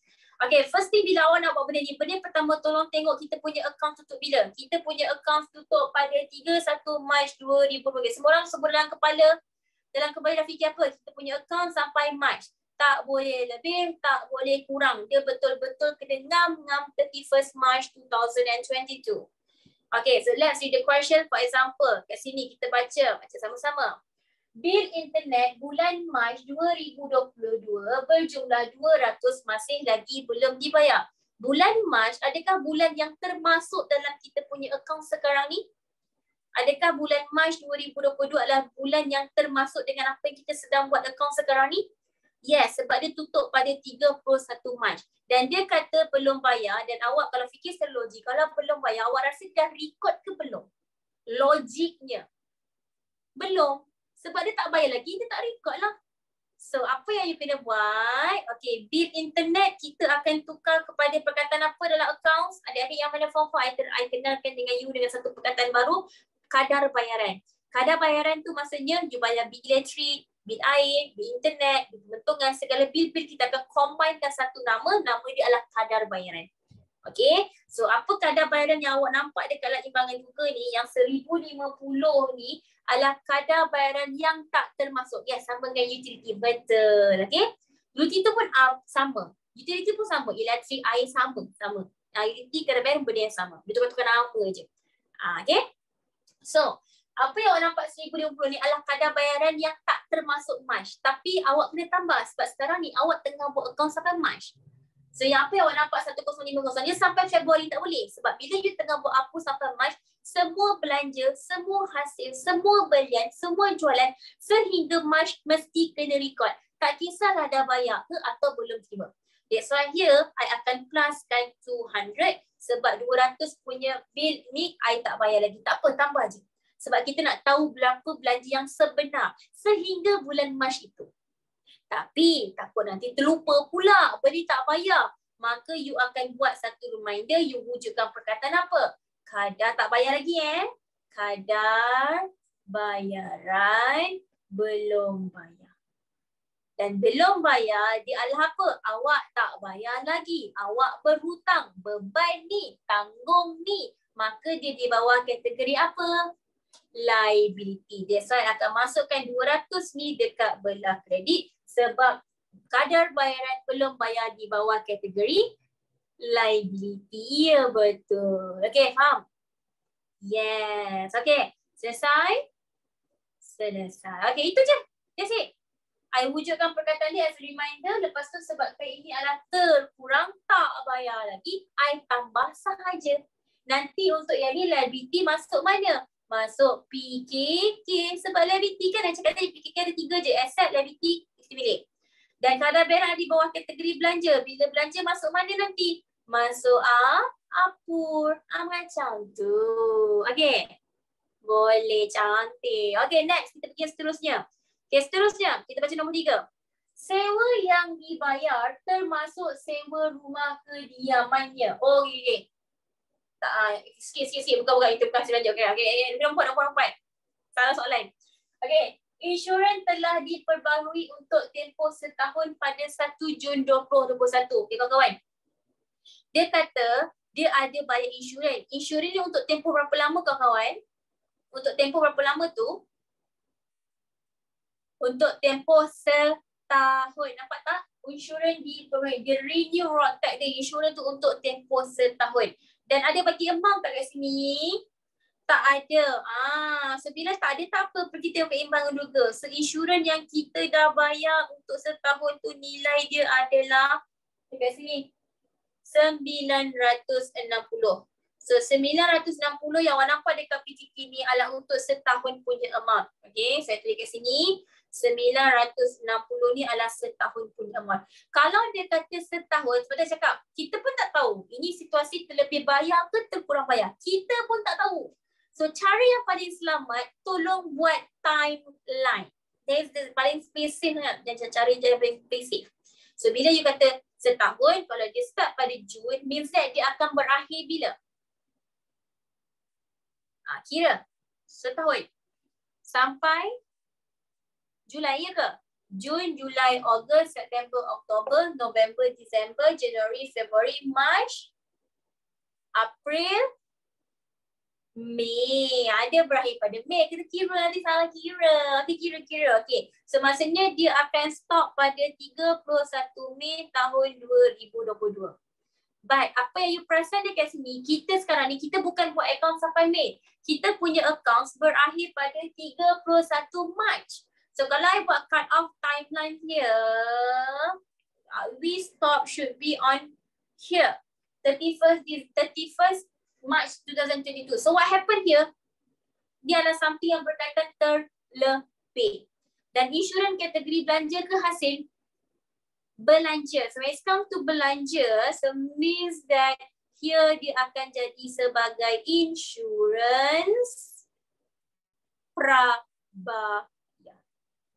Okay, first thing bila awak nak buat benda ni. Benda pertama tolong tengok kita punya account tutup bila. Kita punya account tutup pada 31 Mac 2020. Semua orang sebut dalam kepala dah fikir apa? Kita punya account sampai Mac. Tak boleh lebih, tak boleh kurang. Dia betul-betul kena ngam 31st March 2022. Okay, so let's read the question. For example, kat sini kita baca sama-sama. Bil internet bulan Mac 2022 berjumlah 200 masih lagi belum dibayar. Bulan Mac, adakah bulan yang termasuk dalam kita punya account sekarang ni? Adakah bulan Mac 2022 adalah bulan yang termasuk dengan apa yang kita sedang buat account sekarang ni? Yes, sebab dia tutup pada 31 Mac. Dan dia kata belum bayar dan awak kalau fikir secara logik, kalau belum bayar, awak rasa dah record ke belum? Logiknya. Belum. Sebab dia tak bayar lagi, dia tak record lah. So, apa yang you kena buat? Okay, bil internet kita akan tukar kepada perkataan apa dalam accounts? Adik-adik yang mana form 4, I kenalkan dengan you dengan satu perkataan baru, kadar bayaran. Kadar bayaran tu maksudnya you bayar bil elektrik, bil air, bil internet, bil pembentungan, segala bil-bil kita akan combinekan satu nama dia adalah kadar bayaran. Okay, so apa kadar bayaran yang awak nampak dekat dalam imbangan juga ni, yang 1050 ni adalah kadar bayaran yang tak termasuk. Yes, sama dengan utility, betul. Okay, utility tu pun sama. Utility pun sama, elektrik, air sama. Utility kadar bayaran benda yang sama. Dia tukar-tukar nama je. Okay, so Apa yang awak nampak 1,050 ni adalah kadar bayaran yang tak termasuk March. Tapi awak kena tambah sebab sekarang ni awak tengah buat akaun sampai March. So yang apa yang awak nampak 1050 ni sampai Februari tak boleh. Sebab bila you tengah buat apa sampai March, semua belanja, semua hasil, semua belian, semua jualan sehingga March mesti kena record. Tak kisahlah dah bayar ke atau belum terima. That's why here, I akan pluskan 200 sebab 200 punya bill ni I tak bayar lagi. Tak apa, tambah je. Sebab kita nak tahu berapa belanja yang sebenar sehingga bulan Mac itu. Tapi takut nanti terlupa pula beli tak bayar. Maka you akan buat satu reminder, you wujudkan perkataan apa? Kadar tak bayar lagi Kadar bayaran belum bayar. Dan belum bayar dia adalah apa? Awak tak bayar lagi. Awak berhutang, beban ni, tanggung ni. Maka dia di bawah kategori apa? Liability. That's why akan masukkan 200 ni dekat belah kredit sebab kadar bayaran belum bayar di bawah kategori liability. Ya, betul. Okay, faham? Yes. Okay, selesai? Selesai. Okay, itu je. That's it. I wujudkan perkataan ni as a reminder. Lepas tu sebabkan ini adalah terkurang tak bayar lagi, I tambah sahaja. Nanti untuk yang ni liability masuk mana? Masuk PKK. Sebab liability kan yang cakap tadi PKK ada 3 je. Asset, liability, isi milik. Dan kadar bayaran di bawah kategori belanja. Bila belanja masuk mana nanti? Masuk apur. Macam tu. Okay. Boleh, cantik. Okay, next. Kita pergi yang seterusnya. Okay, seterusnya. Kita baca nombor 3. Sewa yang dibayar termasuk sewa rumah kediamannya. Oh, okay. Sikit. Bukan. Itu bukan hasil belanja. Okay. Nombor 4. Salah soalan. Okay. Insurans telah diperbaharui untuk tempoh setahun pada 1 Jun 2021. Okay, kawan-kawan. Dia kata dia ada bayar insurans. Insurans ni untuk tempoh berapa lama, kawan-kawan? Untuk tempoh berapa lama tu? Untuk tempoh setahun. Nampak tak? Insurans dia renew rotak dia. Insurans tu untuk tempoh setahun. Dan ada bagi amount tak kat sini? Tak ada. So bila tak ada, tak apa. Pergi tengok keimbangan dulu. So insurans yang kita dah bayar untuk setahun tu nilai dia adalah dekat sini 960. So 960 yang awak nampak dekat PKK ni adalah untuk setahun punya amount. Okay, saya tulis kat sini 960 ni adalah setahun punya amount. Kalau dia kata setahun, sebab dia cakap, kita pun tak tahu ini situasi terlebih bayar ke terkurang bayar. Kita pun tak tahu. So cara yang paling selamat, tolong buat timeline. That's the paling spesifik sangat. Dan cara yang paling spesifik. So bila you kata setahun, kalau dia start pada Jun, means that dia akan berakhir bila? Kira setahun. Sampai Julai, ya ke? Jun, Julai, Ogos, September, Oktober, November, Disember, January, February, March, April, Mei. Ada berakhir pada Mei. Kita kira nanti salah kira. Nanti kira-kira. Okay. So maksudnya dia akan stop pada 31 Mei tahun 2022. But apa yang you perasan dekat sini, kita sekarang ni, kita bukan buat account sampai Mei. Kita punya accounts berakhir pada 31 March. So kalau I buat cut off timeline here, we stop should be on here. 31st March 2022. So what happened here? Dia adalah something yang berkaitan terlebih. Dan insurans kategori belanja ke hasil? Belanja. So when it comes to belanja, so means that here dia akan jadi sebagai insurans prabayar.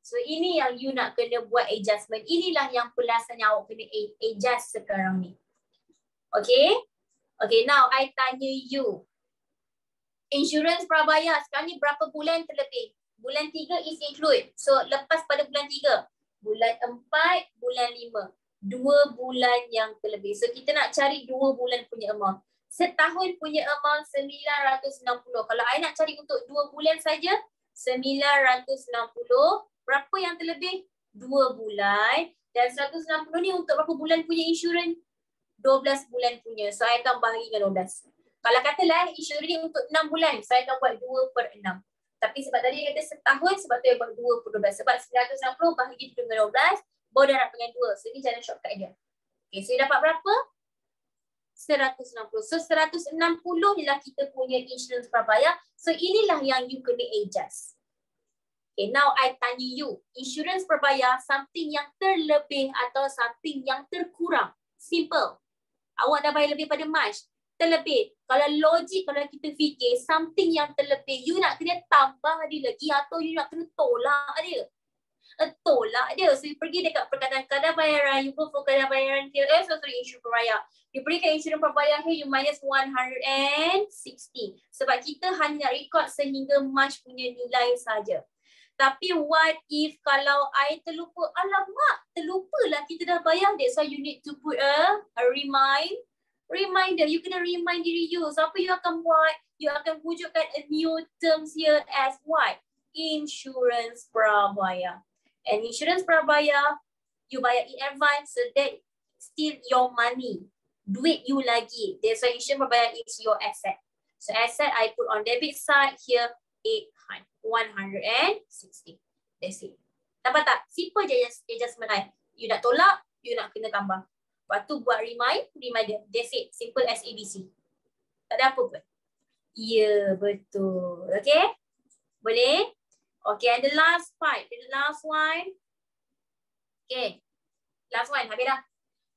So ini yang you nak kena buat adjustment. Inilah yang pulasan yang awak kena adjust sekarang ni. Okay? Okay, now I tanya you. Insurans prabayar sekarang ni berapa bulan terlebih? Bulan 3 is include. So lepas pada bulan 3. Bulan 4, bulan 5. 2 bulan yang terlebih. So kita nak cari 2 bulan punya amount. Setahun punya amount 960. Kalau I nak cari untuk 2 bulan saja, 960. Berapa yang terlebih? 2 bulan. Dan 160 ni untuk berapa bulan punya insurans? 12 bulan punya. So, I akan bahagi dengan 12. Kalau katalah insurans ni untuk 6 bulan, saya akan buat 2/6. Tapi sebab tadi dia kata setahun, sebab tu yang bagi 2 per 12. Sebab 960 bahagi dengan 12, baru darat dengan 2. So, ini jalan shortcut dia. Okay, so dapat berapa? 160. So, 160 ialah kita punya insurans prabayar. So, inilah yang you kena adjust. Okay, now I tanya you. Insurans prabayar something yang terlebih atau something yang terkurang? Simple. Awak dah bayar lebih pada March. Terlebih. Kalau logik, kalau kita fikir something yang terlebih, you nak kena tambah dia lagi atau you nak kena tolak dia? Tolak dia. So, you pergi dekat perkataan kadar bayaran, you go for kadar bayaran here. Insurans prabayar. You berikan insurans prabayar here, you minus 160. Sebab kita hanya nak record sehingga March punya nilai saja. Tapi what if kalau I terlupa? Alamak, terlupalah kita dah bayar. That's why you need to put a reminder. You kena remind diri you. So apa you akan buat? You akan wujudkan a new terms here as what? Insurans prabayar. And insurans prabayar, you bayar in advance, so that still your money. Duit you lagi. That's why insurans prabayar is your asset. So asset I put on debit side here 160. That's it. Dapat tak? Simple je adjustment I. You nak tolak, you nak kena tambah. Lepas tu buat reminder. That's it. Simple as ABC. Tak ada apa pun. Ya, betul. Okay? Boleh? Okay, and the last part. The last one. Okay. Last one. Habis dah.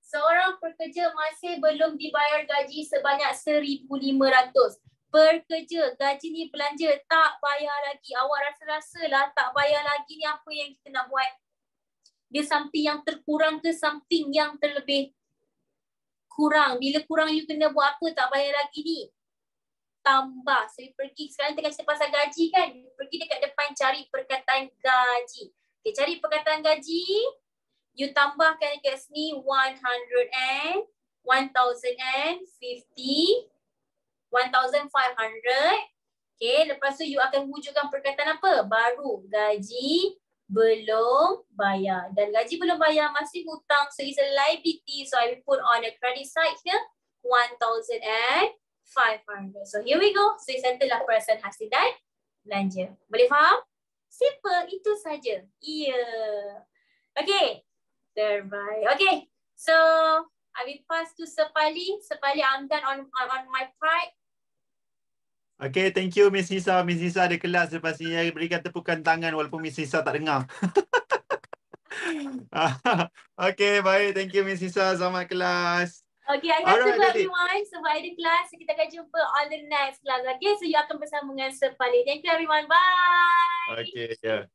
Seorang pekerja masih belum dibayar gaji sebanyak 1,500. Pekerja, gaji ni belanja, tak bayar lagi. Awak rasa-rasalah tak bayar lagi ni apa yang kita nak buat? Dia something yang terkurang ke something yang terlebih? Kurang. Bila kurang you kena buat apa? Tak bayar lagi ni. Tambah. So you pergi, sekarang tengah cerita pasal gaji kan? You pergi dekat depan cari perkataan gaji. Okay, cari perkataan gaji. You tambahkan dekat sini 1,500. 1,500. Okay, lepas tu you akan wujudkan perkataan apa? Baru. Gaji belum bayar. Dan gaji belum bayar masih hutang. So it's a liability. So I will put on the credit side here 1,500. So here we go. So settle lah perasaan hasil dan belanja. Boleh faham? Simple. Itu saja. Yeah. Okay. Terbaik. Okay. So I will pass to Sepali. Sepali, I'm done on my part. Okay, thank you Miss Nisa. Miss Nisa ada kelas lepas ni. Berikan tepukan tangan walaupun Miss Nisa tak dengar. Okay, baik. Thank you Miss Nisa. Selamat kelas. Okay, I have to go everyone. Sebab ada kelas, kita akan jumpa on the next class. Okay, so you akan bersama dengan Sepali. Thank you everyone. Bye. Okay, ya.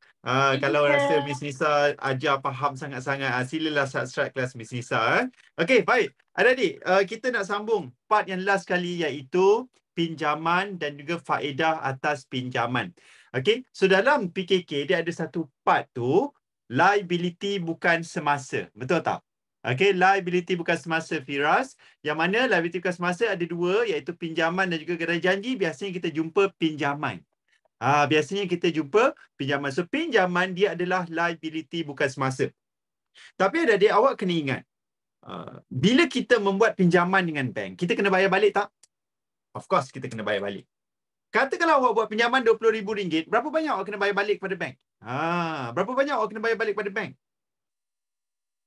Kalau rasa Miss Nisa ajar faham sangat-sangat, silalah subscribe kelas Miss Nisa. Okay, baik. Adik-adik, kita nak sambung part yang last kali iaitu pinjaman dan juga faedah atas pinjaman. Okay, so dalam PKK dia ada satu part tu, liability bukan semasa. Betul tak? Okay, liability bukan semasa, Firas. Yang mana liability bukan semasa ada dua, iaitu pinjaman dan juga gerai janji. Biasanya kita jumpa pinjaman. Biasanya kita jumpa pinjaman. So, pinjaman dia adalah liability bukan semasa. Tapi adik-adik, awak kena ingat. Bila kita membuat pinjaman dengan bank, kita kena bayar balik tak? Of course, kita kena bayar balik. Katakanlah awak buat pinjaman RM20,000, berapa banyak awak kena bayar balik kepada bank? Berapa banyak awak kena bayar balik kepada bank?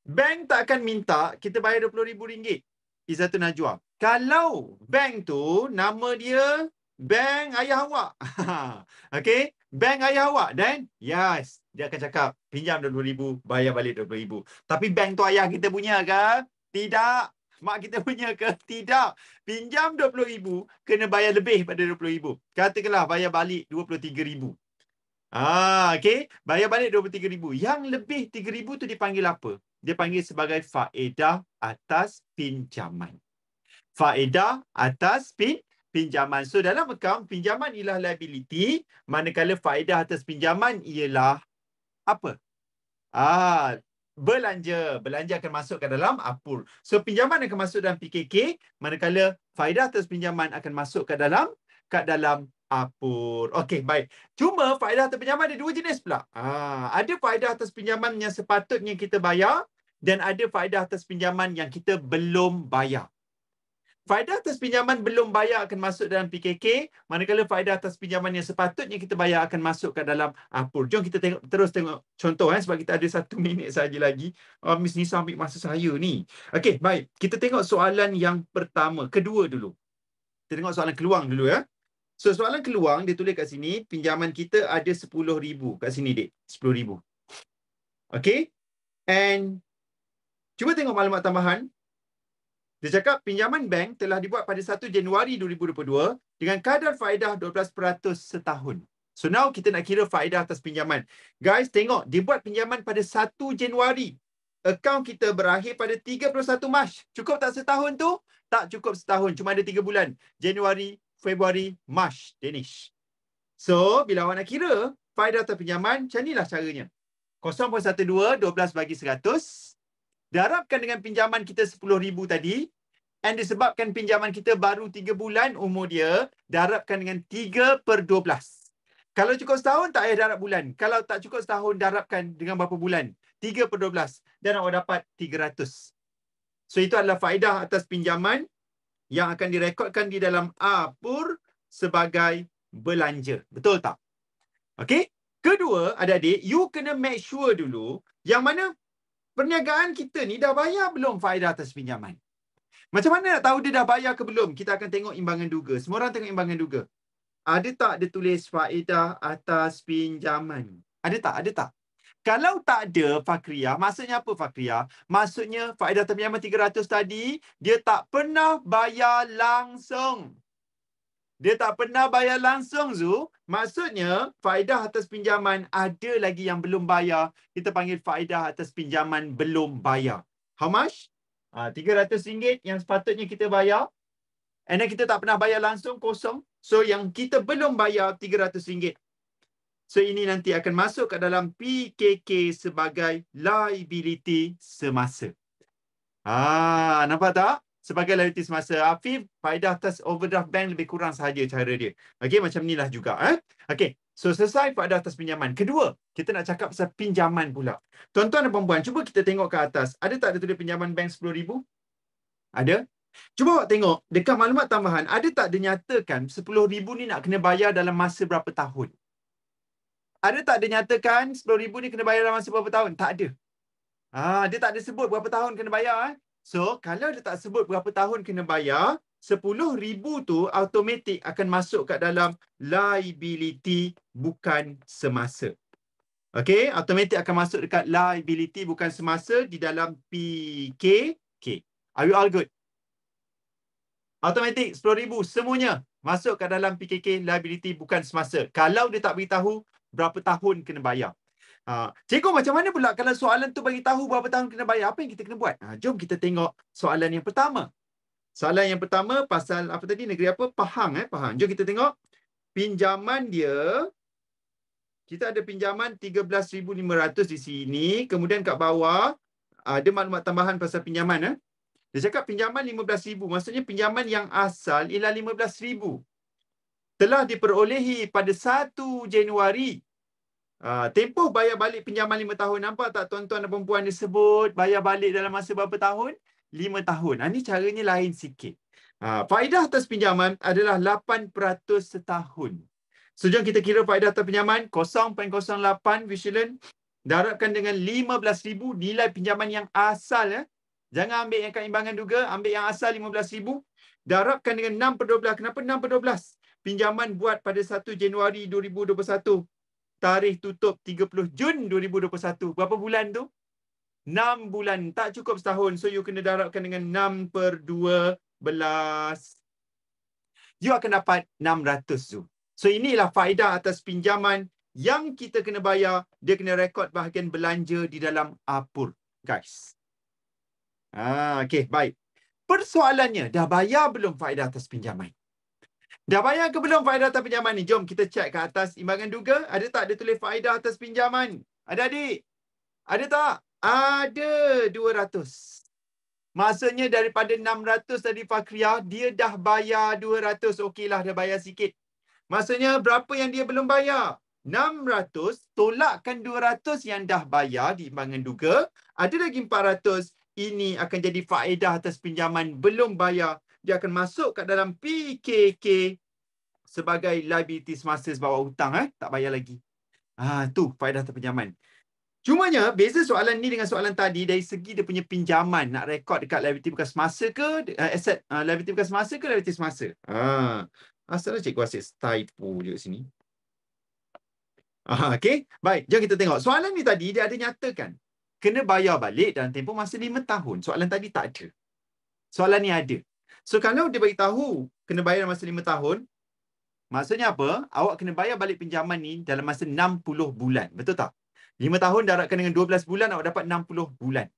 Bank tak akan minta kita bayar RM20,000. Izzatun Najwa. Kalau bank tu nama dia bank ayah awak. Okay, bank ayah awak, dan yes, dia akan cakap pinjam RM20,000, bayar balik RM20,000. Tapi bank tu ayah kita punya ke? Tidak. Mak kita punya ke? Tidak. Pinjam RM20,000, kena bayar lebih pada RM20,000. Katakanlah bayar balik RM23,000. Okay, bayar balik RM23,000. Yang lebih RM3,000 tu dipanggil apa? Dia panggil sebagai faedah atas pinjaman. Faedah atas pinjaman. So dalam akaun, pinjaman ialah liability, manakala faedah atas pinjaman ialah apa? Belanja. Belanja akan masuk ke dalam APUR. So pinjaman akan masuk dalam PKK, manakala faedah atas pinjaman akan masuk ke dalam APUR. Okey, baik. Cuma faedah atas pinjaman ada dua jenis pula. Ada faedah atas pinjaman yang sepatutnya kita bayar, dan ada faedah atas pinjaman yang kita belum bayar. Faedah atas pinjaman belum bayar akan masuk dalam PKK, manakala faedah atas pinjaman yang sepatutnya kita bayar akan masuk ke dalam APUR. Jom kita terus tengok contoh sebab kita ada 1 minit saja lagi. Miss Nisa ambil masa saya ni. Okey, baik. Kita tengok soalan yang kedua dulu. Kita tengok soalan keluang dulu ya. So soalan keluang dia tulis kat sini, pinjaman kita ada 10,000 kat sini dek. 10,000. Okey. And cuba tengok maklumat tambahan. Dia cakap pinjaman bank telah dibuat pada 1 Januari 2022 dengan kadar faedah 12% setahun. So now kita nak kira faedah atas pinjaman. Guys, tengok dia buat pinjaman pada 1 Januari. Akaun kita berakhir pada 31 Mac. Cukup tak setahun tu? Tak cukup setahun. Cuma ada 3 bulan. Januari, Februari, Mac. Danish. So, bila awak nak kira faedah atas pinjaman, macam inilah caranya. 0.12, 12 bagi 100. Darabkan dengan pinjaman kita 10,000 tadi. And disebabkan pinjaman kita baru 3 bulan umur dia, darabkan dengan 3/12. Kalau cukup setahun, tak payah darab bulan. Kalau tak cukup setahun, darabkan dengan berapa bulan? 3/12. Dan awak dapat 300. So, itu adalah faedah atas pinjaman yang akan direkodkan di dalam APUR sebagai belanja. Betul tak? Okey? Kedua, adik-adik, you kena make sure dulu yang mana perniagaan kita ni dah bayar belum faedah atas pinjaman. Macam mana nak tahu dia dah bayar ke belum? Kita akan tengok imbangan duga. Semua orang tengok imbangan duga. Ada tak dia tulis faedah atas pinjaman? Ada tak? Ada tak? Kalau tak ada Fakriyah, maksudnya apa Fakriyah? Maksudnya faedah atas pinjaman 300 tadi, dia tak pernah bayar langsung. Dia tak pernah bayar langsung, Zu. Maksudnya, faedah atas pinjaman ada lagi yang belum bayar. Kita panggil faedah atas pinjaman belum bayar. How much? RM300 yang sepatutnya kita bayar. And then kita tak pernah bayar langsung, kosong. So, yang kita belum bayar RM300. So, ini nanti akan masuk ke dalam PKK sebagai liability semasa. Nampak tak? Sebagai liability semasa. Afif, faedah atas overdraft bank lebih kurang sahaja cara dia. Okey, macam inilah juga. Okey, so selesai faedah atas pinjaman. Kedua, kita nak cakap pasal pinjaman pula. Tuan-tuan dan puan-puan, cuba kita tengok ke atas. Ada tak ada tulis pinjaman bank 10,000? Ada? Cuba awak tengok, dekat maklumat tambahan, ada tak dia nyatakan 10,000 ni nak kena bayar dalam masa berapa tahun? Ada tak dia nyatakan 10,000 ni kena bayar dalam masa berapa tahun? Tak ada. Dia tak ada sebut berapa tahun kena bayar. So, kalau dia tak sebut berapa tahun kena bayar, 10,000 tu automatik akan masuk kat dalam liability bukan semasa. Okey, automatik akan masuk dekat liability bukan semasa di dalam PKK. Are you all good? Automatik 10,000 semuanya masuk kat dalam PKK liability bukan semasa. Kalau dia tak beritahu berapa tahun kena bayar. Cikgu, macam mana pula kalau soalan tu bagi tahu berapa tahun kena bayar? Apa yang kita kena buat? Jom kita tengok soalan yang pertama. Soalan yang pertama pasal apa tadi? Negeri apa? Pahang. Pahang. Jom kita tengok. Pinjaman dia. Kita ada pinjaman 13,500 di sini. Kemudian kat bawah ada maklumat tambahan pasal pinjaman. Dia cakap pinjaman 15,000. Maksudnya pinjaman yang asal ialah 15,000. Telah diperolehi pada 1 Januari. Tempoh bayar balik pinjaman 5 tahun. Nampak tak tuan-tuan dan perempuan dia sebut bayar balik dalam masa berapa tahun? 5 tahun. Ini caranya lain sikit. Faedah atas pinjaman adalah 8% setahun. So, jom kita kira faedah atas pinjaman 0.08 Vigilant. Darabkan dengan 15,000 nilai pinjaman yang asal. Jangan ambil yang kat imbangan duga. Ambil yang asal 15,000. Darabkan dengan 6/12. Kenapa 6/12? Pinjaman buat pada 1 Januari 2021. Tarikh tutup 30 Jun 2021. Berapa bulan tu? 6 bulan. Tak cukup setahun. So, you kena darabkan dengan 6/12. You akan dapat 600 tu. So, inilah faedah atas pinjaman yang kita kena bayar. Dia kena rekod bahagian belanja di dalam APUR. Guys. Okey, baik. Persoalannya, dah bayar belum faedah atas pinjaman? Dah bayar ke belum faedah atas pinjaman ni? Jom kita cek ke atas imbangan duga. Ada tak dia tulis faedah atas pinjaman? Ada adik? Ada tak? Ada 200. Maksudnya daripada 600 tadi Fakriyah, dia dah bayar 200. Okeylah, dah bayar sikit. Maksudnya berapa yang dia belum bayar? 600 tolakkan 200 yang dah bayar di imbangan duga. Ada lagi 400. Ini akan jadi faedah atas pinjaman belum bayar dia akan masuk kat dalam PKK sebagai liability semasa sebab awak hutang, tak bayar lagi. Tu faedah terpinjaman. Cumanya, beza soalan ni dengan soalan tadi dari segi dia punya pinjaman. Nak rekod dekat liability bekas semasa ke, aset liability bekas semasa ke liability semasa. Asalnya cikgu asyik typo je kat sini. Okay, baik. Jom kita tengok. Soalan ni tadi dia ada nyatakan kena bayar balik dalam tempoh masa 5 tahun. Soalan tadi tak ada. Soalan ni ada. So, kalau dia beritahu kena bayar dalam masa 5 tahun, maksudnya apa? Awak kena bayar balik pinjaman ni dalam masa 60 bulan. Betul tak? 5 tahun darabkan dengan 12 bulan, awak dapat 60 bulan.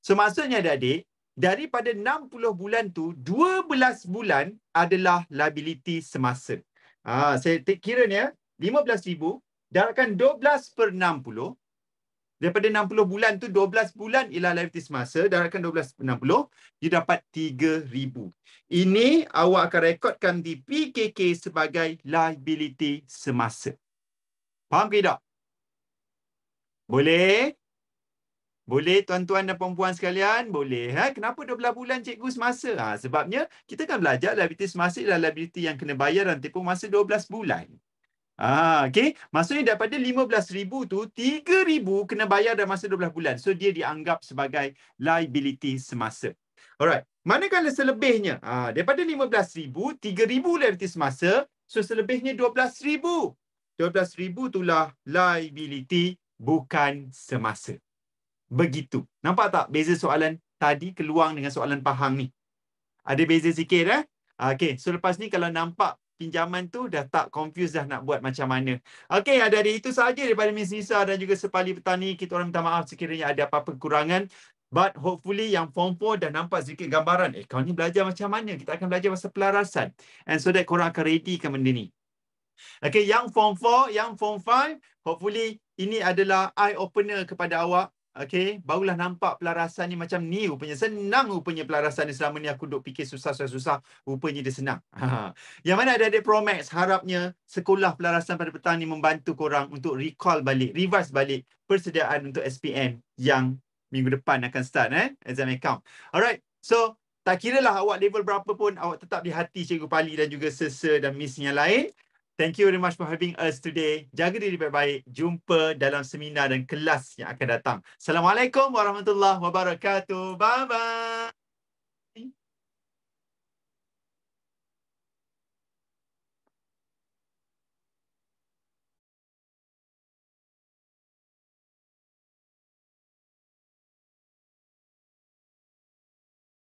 So, maksudnya adik-adik, daripada 60 bulan tu, 12 bulan adalah liability semasa. Saya kira ni, 15,000, darabkan 12 per 60. Daripada 60 bulan tu, 12 bulan ialah liability semasa. Darabkan 12 per 60, dia dapat 3,000. Ini awak akan rekodkan di PKK sebagai liability semasa. Faham ke tak? Boleh? Boleh tuan-tuan dan puan-puan sekalian? Boleh. Kenapa 12 bulan cikgu semasa? Sebabnya kita kan belajar liability semasa adalah liability yang kena bayar dalam tempoh masa 12 bulan. Okay. Maksudnya daripada 15,000 tu, 3,000 kena bayar dalam masa 12 bulan. So, dia dianggap sebagai liability semasa. Alright. Manakala selebihnya? Daripada 15,000, 3,000 liability semasa. So, selebihnya 12,000. 12,000 itulah liability bukan semasa. Begitu. Nampak tak beza soalan tadi keluang dengan soalan Pahang ni? Ada beza sikit Okay, so lepas ni kalau nampak pinjaman tu dah tak confused dah nak buat macam mana. Okay, adik-adik, itu sahaja daripada Miss Nisa dan juga Sepali Petani. Kita orang minta maaf sekiranya ada apa-apa kekurangan. But hopefully yang Form 4 dah nampak sedikit gambaran. Kau ni belajar macam mana? Kita akan belajar pasal pelarasan. And so that korang akan ready ke benda ni. Okay, yang Form 4, yang Form 5, hopefully ini adalah eye-opener kepada awak. Okay, barulah nampak pelarasan ni macam ni rupanya. Senang rupanya pelarasan ni. Selama ni aku duk fikir susah. Rupanya dia senang. Yang mana adik-adik Promax, harapnya sekolah pelarasan pada petang ni membantu korang untuk recall balik, revise balik persediaan untuk SPM yang minggu depan akan start exam account. Alright, so tak kira lah awak level berapa pun, awak tetap di hati Cikgu Pali dan juga Sir dan Miss yang lain. Thank you very much for having us today. Jaga diri baik-baik. Jumpa dalam seminar dan kelas yang akan datang. Assalamualaikum warahmatullahi wabarakatuh. Bye-bye.